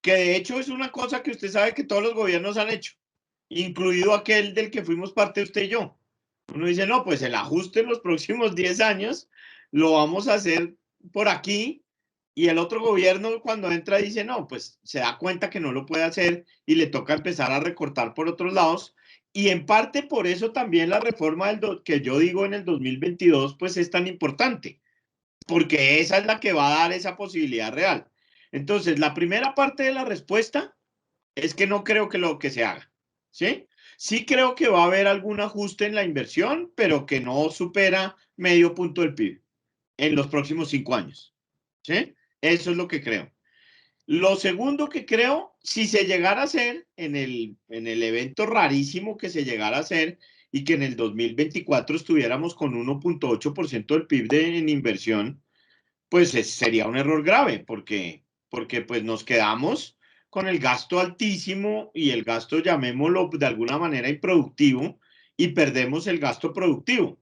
Que de hecho es una cosa que usted sabe que todos los gobiernos han hecho, incluido aquel del que fuimos parte usted y yo. Uno dice, no, pues el ajuste en los próximos 10 años lo vamos a hacer por aquí, y el otro gobierno cuando entra dice, no, pues se da cuenta que no lo puede hacer y le toca empezar a recortar por otros lados. Y en parte por eso también la reforma que yo digo en el 2022 pues es tan importante, porque esa es la que va a dar esa posibilidad real. Entonces, la primera parte de la respuesta es que no creo que lo que se haga, ¿sí? Sí creo que va a haber algún ajuste en la inversión, pero que no supera medio punto del PIB en los próximos 5 años, ¿sí? Eso es lo que creo. Lo segundo que creo, si se llegara a hacer en el evento rarísimo que se llegara a hacer y que en el 2024 estuviéramos con 1.8% del PIB en inversión, pues sería un error grave, porque pues nos quedamos con el gasto altísimo y el gasto, llamémoslo de alguna manera, improductivo, y perdemos el gasto productivo.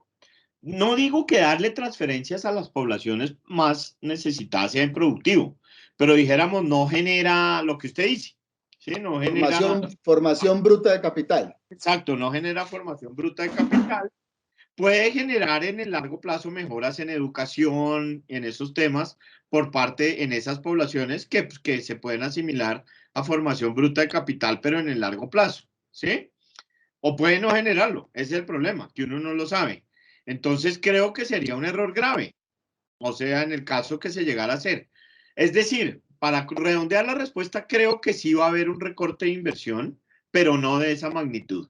No digo que darle transferencias a las poblaciones más necesitadas sea improductivo, pero dijéramos, no genera lo que usted dice, ¿sí? No genera, Formación bruta de capital. exacto, no genera formación bruta de capital. Puede generar en el largo plazo mejoras en educación, en esos temas, por parte en esas poblaciones que se pueden asimilar a formación bruta de capital, pero en el largo plazo, ¿sí? O puede no generarlo, ese es el problema, que uno no lo sabe. Entonces creo que sería un error grave, o sea, en el caso que se llegara a hacer. Es decir, para redondear la respuesta, creo que sí va a haber un recorte de inversión, pero no de esa magnitud.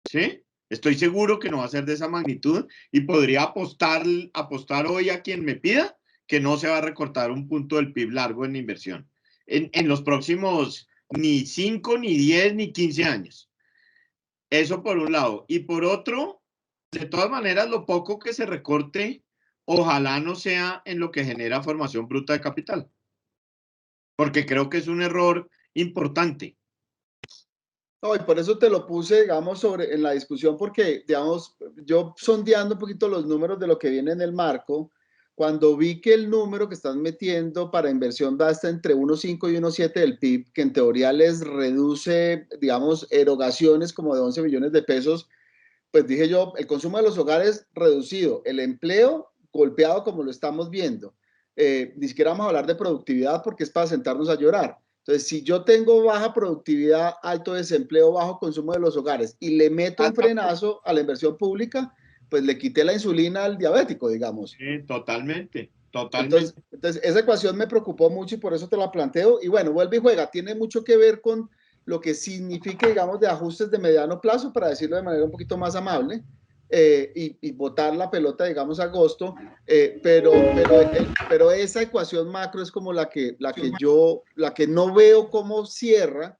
¿Sí? Estoy seguro que no va a ser de esa magnitud, y podría apostar hoy a quien me pida que no se va a recortar un punto del PIB largo en inversión en los próximos ni 5, ni 10, ni 15 años. Eso por un lado. Y por otro, de todas maneras, lo poco que se recorte, ojalá no sea en lo que genera formación bruta de capital, porque creo que es un error importante. No, y por eso te lo puse, digamos, en la discusión, porque, digamos, yo sondeando un poquito los números de lo que viene en el marco, cuando vi que el número que están metiendo para inversión va hasta entre 1,5 y 1,7 del PIB, que en teoría les reduce, digamos, erogaciones como de 11 billones de pesos, pues dije yo, el consumo de los hogares reducido, el empleo golpeado como lo estamos viendo. Ni siquiera vamos a hablar de productividad porque es para sentarnos a llorar. Entonces, si yo tengo baja productividad, alto desempleo, bajo consumo de los hogares y le meto un frenazo a la inversión pública, pues le quité la insulina al diabético, digamos. Sí, totalmente, totalmente. Entonces, esa ecuación me preocupó mucho y por eso te la planteo. Y bueno, vuelve y juega. Tiene mucho que ver con lo que significa, digamos, de ajustes de mediano plazo, para decirlo de manera un poquito más amable, y botar la pelota, digamos, a agosto. Pero esa ecuación macro es como la que no veo cómo cierra,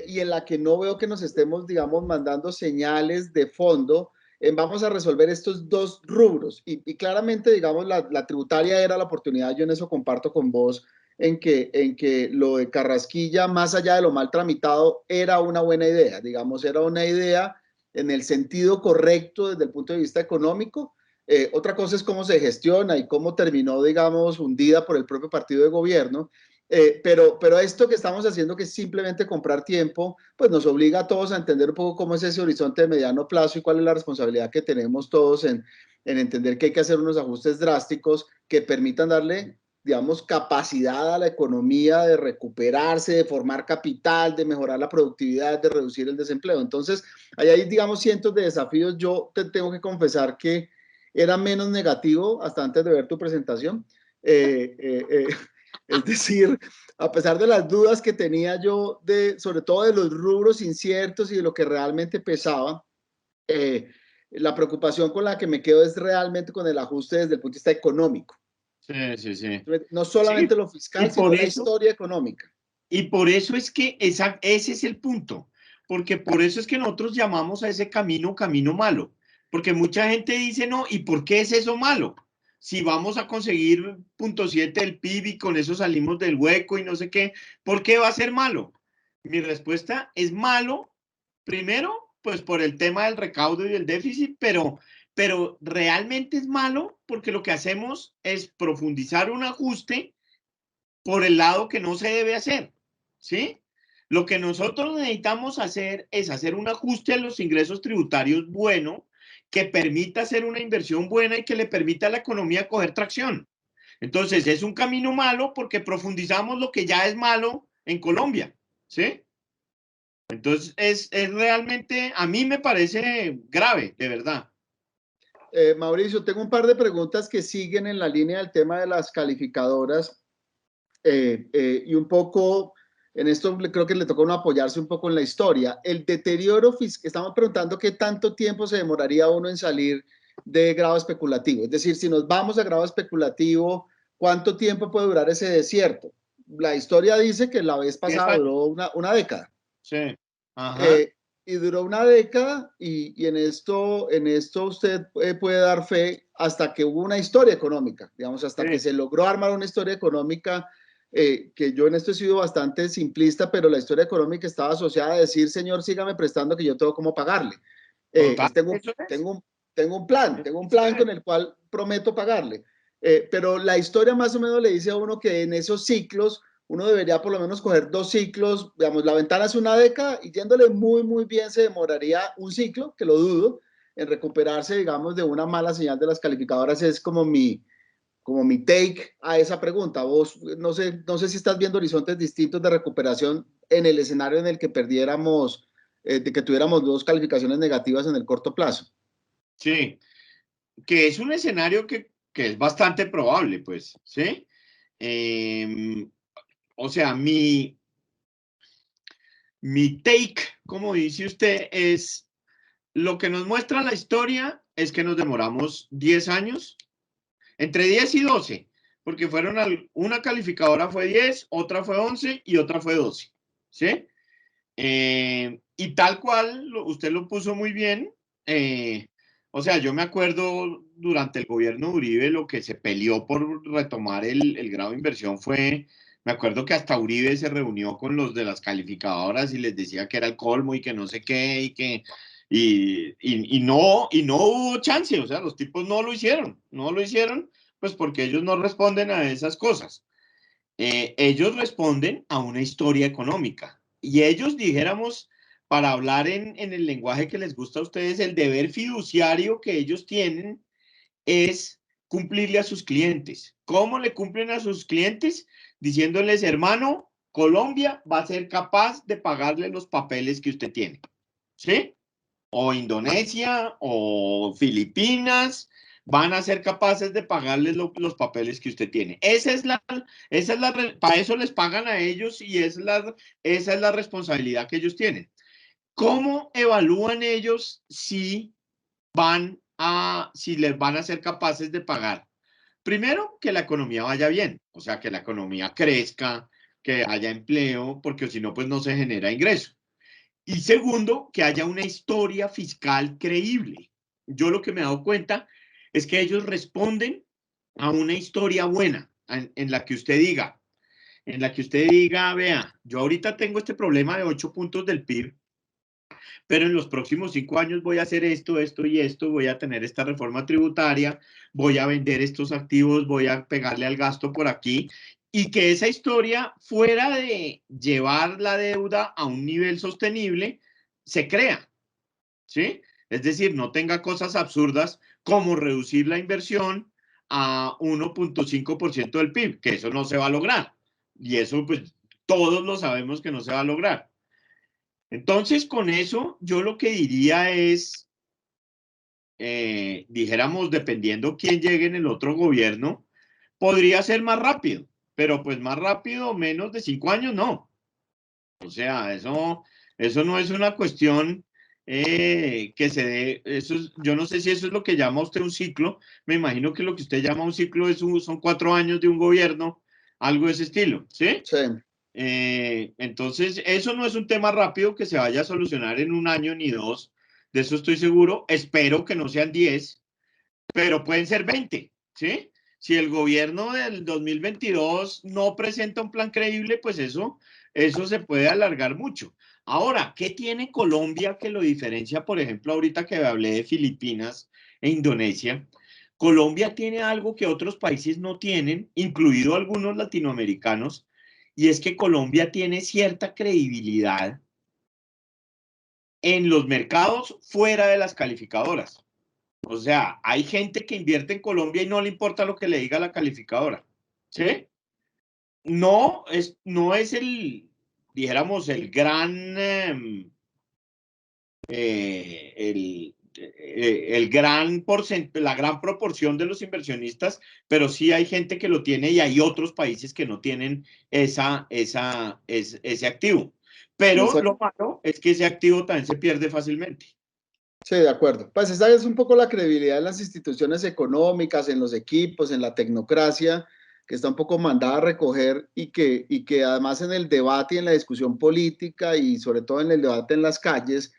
y en la que no veo que nos estemos, digamos, mandando señales de fondo en vamos a resolver estos dos rubros. Y claramente, digamos, la tributaria era la oportunidad, yo en eso comparto con vos, en que lo de Carrasquilla, más allá de lo mal tramitado, era una buena idea, digamos, era una idea en el sentido correcto desde el punto de vista económico. Otra cosa es cómo se gestiona y cómo terminó, digamos, hundida por el propio partido de gobierno. Pero esto que estamos haciendo, que es simplemente comprar tiempo, pues nos obliga a todos a entender un poco cómo es ese horizonte de mediano plazo y cuál es la responsabilidad que tenemos todos en entender que hay que hacer unos ajustes drásticos que permitan darle, digamos, capacidad a la economía de recuperarse, de formar capital, de mejorar la productividad, de reducir el desempleo. Entonces, ahí hay, digamos, cientos de desafíos. Yo te tengo que confesar que era menos negativo hasta antes de ver tu presentación. Eh, eh, eh, es decir, a pesar de las dudas que tenía yo, sobre todo de los rubros inciertos y de lo que realmente pesaba, eh, la preocupación con la que me quedo es realmente con el ajuste desde el punto de vista económico. Sí, sí, sí. No Sí, solamente lo y fiscal, sino por la eso, historia económica. y por eso es que ese es el punto, porque por eso es que nosotros llamamos a ese camino camino malo, porque mucha gente dice, no, ¿y por qué es eso malo? Si vamos a conseguir 0.7 del PIB y con eso salimos del hueco y no sé qué, ¿por qué va a ser malo? Mi respuesta es malo, primero, pues por el tema del recaudo y del déficit, pero realmente es malo porque lo que hacemos es profundizar un ajuste por el lado que no se debe hacer, ¿sí? Lo que nosotros necesitamos hacer es hacer un ajuste a los ingresos tributarios bueno, que permita hacer una inversión buena y que le permita a la economía coger tracción. Entonces, es un camino malo porque profundizamos lo que ya es malo en Colombia, ¿sí? Entonces, es realmente, a mí me parece grave, de verdad. Mauricio, tengo un par de preguntas que siguen en la línea del tema de las calificadoras y un poco, en esto creo que le toca a uno apoyarse un poco en la historia. El deterioro fiscal, estamos preguntando qué tanto tiempo se demoraría uno en salir de grado especulativo. Es decir, si nos vamos a grado especulativo, ¿cuánto tiempo puede durar ese desierto? La historia dice que la vez 10 pasada años. duró una década. Sí. Ajá. Eh, y duró una década y en esto usted puede dar fe hasta que hubo una historia económica, digamos, hasta que Sí. se logró armar una historia económica, que yo en esto he sido bastante simplista, pero la historia económica estaba asociada a decir, señor, sígame prestando que yo tengo cómo pagarle. Total. Tengo, Eso es. tengo un Eso plan con es. el cual prometo pagarle. Pero la historia más o menos le dice a uno que en esos ciclos uno debería por lo menos coger 2 ciclos, digamos, la ventana es una década y yéndole muy, muy bien se demoraría un ciclo, que lo dudo, en recuperarse, digamos, de una mala señal de las calificadoras. Es como mi take a esa pregunta. Vos, no sé si estás viendo horizontes distintos de recuperación en el escenario en el que perdiéramos, de que tuviéramos 2 calificaciones negativas en el corto plazo. Sí. Que es un escenario que es bastante probable, pues, ¿sí? Eh, o sea, mi take, como dice usted, es lo que nos muestra la historia es que nos demoramos 10 años, entre 10 y 12, porque una calificadora fue 10, otra fue 11 y otra fue 12, ¿sí? Y tal cual, usted lo puso muy bien. O sea, yo me acuerdo durante el gobierno de Uribe lo que se peleó por retomar el grado de inversión fue, me acuerdo que hasta Uribe se reunió con los de las calificadoras y les decía que era el colmo y que no sé qué y no hubo chance, o sea, los tipos no lo hicieron, pues porque ellos no responden a esas cosas. Ellos responden a una historia económica. Y ellos, dijéramos, para hablar en el lenguaje que les gusta a ustedes, el deber fiduciario que ellos tienen es cumplirle a sus clientes. ¿Cómo le cumplen a sus clientes? Diciéndoles, hermano, Colombia va a ser capaz de pagarle los papeles que usted tiene. ¿Sí? O Indonesia o Filipinas van a ser capaces de pagarles los papeles que usted tiene. Para eso les pagan a ellos y esa es la responsabilidad que ellos tienen. ¿Cómo evalúan ellos si les van a ser capaces de pagar? Primero, que la economía vaya bien, o sea, que la economía crezca, que haya empleo, porque si no, pues no se genera ingreso. Y segundo, que haya una historia fiscal creíble. Yo lo que me he dado cuenta es que ellos responden a una historia buena, en la que usted diga, vea, yo ahorita tengo este problema de 8 puntos del PIB, pero en los próximos 5 años voy a hacer esto, esto y esto, voy a tener esta reforma tributaria, voy a vender estos activos, voy a pegarle al gasto por aquí y que esa historia, fuera de llevar la deuda a un nivel sostenible, se crea, ¿sí? Es decir, no tenga cosas absurdas como reducir la inversión a 1.5% del PIB, que eso no se va a lograr. Y eso, pues, todos lo sabemos que no se va a lograr. Entonces, con eso, yo lo que diría es, dijéramos, dependiendo quién llegue en el otro gobierno, podría ser más rápido, pero pues más rápido, menos de 5 años, no. O sea, eso no es una cuestión que se dé, yo no sé si eso es lo que llama usted un ciclo, me imagino que lo que usted llama un ciclo son 4 años de un gobierno, algo de ese estilo, ¿sí? Sí. Entonces, eso no es un tema rápido que se vaya a solucionar en un año ni dos, de eso estoy seguro, espero que no sean 10, pero pueden ser 20, ¿sí? Si el gobierno del 2022 no presenta un plan creíble, pues eso se puede alargar mucho. Ahora, ¿qué tiene Colombia que lo diferencia, por ejemplo, ahorita que hablé de Filipinas e Indonesia? Colombia tiene algo que otros países no tienen, incluido algunos latinoamericanos, y es que Colombia tiene cierta credibilidad en los mercados fuera de las calificadoras. O sea, hay gente que invierte en Colombia y no le importa lo que le diga la calificadora, ¿sí? No es dijéramos, el gran porcentaje, la gran proporción de los inversionistas, pero sí hay gente que lo tiene y hay otros países que no tienen ese activo. Pero lo malo es que ese activo también se pierde fácilmente. Sí, de acuerdo. Pues esa es un poco la credibilidad en las instituciones económicas, en los equipos, en la tecnocracia, que está un poco mandada a recoger y que además en el debate y en la discusión política y sobre todo en el debate en las calles,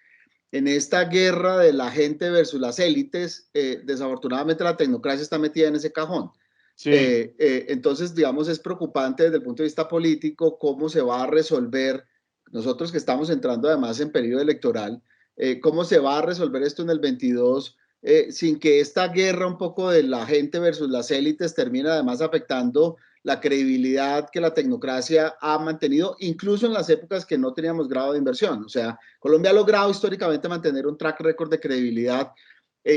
en esta guerra de la gente versus las élites, desafortunadamente la tecnocracia está metida en ese cajón. Sí. Entonces, digamos, es preocupante desde el punto de vista político cómo se va a resolver, nosotros que estamos entrando además en periodo electoral, cómo se va a resolver esto en el 22 sin que esta guerra un poco de la gente versus las élites termine además afectando la credibilidad que la tecnocracia ha mantenido, incluso en las épocas que no teníamos grado de inversión. O sea, Colombia ha logrado históricamente mantener un track record de credibilidad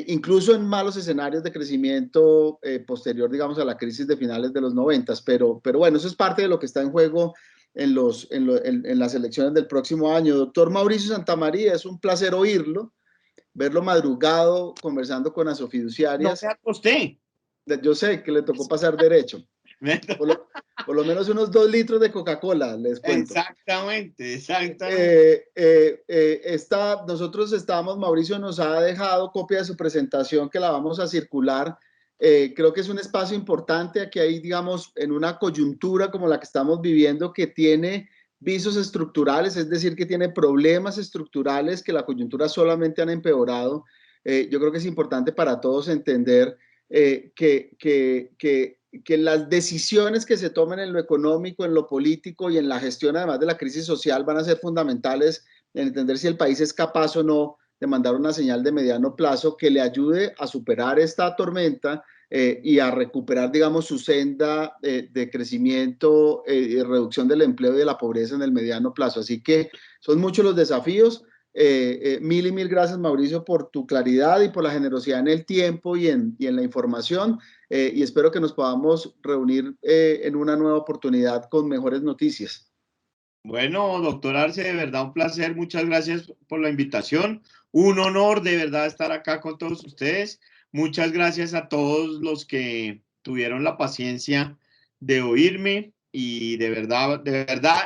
incluso en malos escenarios de crecimiento posterior, digamos, a la crisis de finales de los 90, pero bueno, eso es parte de lo que está en juego en las elecciones del próximo año. Doctor Mauricio Santamaría, es un placer oírlo, verlo madrugado conversando con No me asociadas. acosté. Yo sé que le tocó pasar derecho. Por lo menos unos 2 litros de Coca-Cola, les cuento. Exactamente, exactamente. Nosotros estamos, Mauricio nos ha dejado copia de su presentación que la vamos a circular. Creo que es un espacio importante aquí hay, digamos, en una coyuntura como la que estamos viviendo que tiene visos estructurales, es decir, que tiene problemas estructurales que la coyuntura solamente han empeorado. Yo creo que es importante para todos entender que las decisiones que se tomen en lo económico, en lo político y en la gestión además de la crisis social van a ser fundamentales en entender si el país es capaz o no de mandar una señal de mediano plazo que le ayude a superar esta tormenta y a recuperar, digamos, su senda de crecimiento y reducción del empleo y de la pobreza en el mediano plazo. Así que son muchos los desafíos. Mil y mil gracias, Mauricio, por tu claridad y por la generosidad en el tiempo y en la información. Y espero que nos podamos reunir en una nueva oportunidad con mejores noticias. Bueno, doctor Arce, de verdad un placer. Muchas gracias por la invitación. Un honor de verdad estar acá con todos ustedes. Muchas gracias a todos los que tuvieron la paciencia de oírme y de verdad,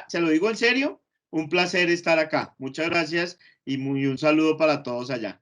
se lo digo en serio, un placer estar acá. Muchas gracias y un saludo para todos allá.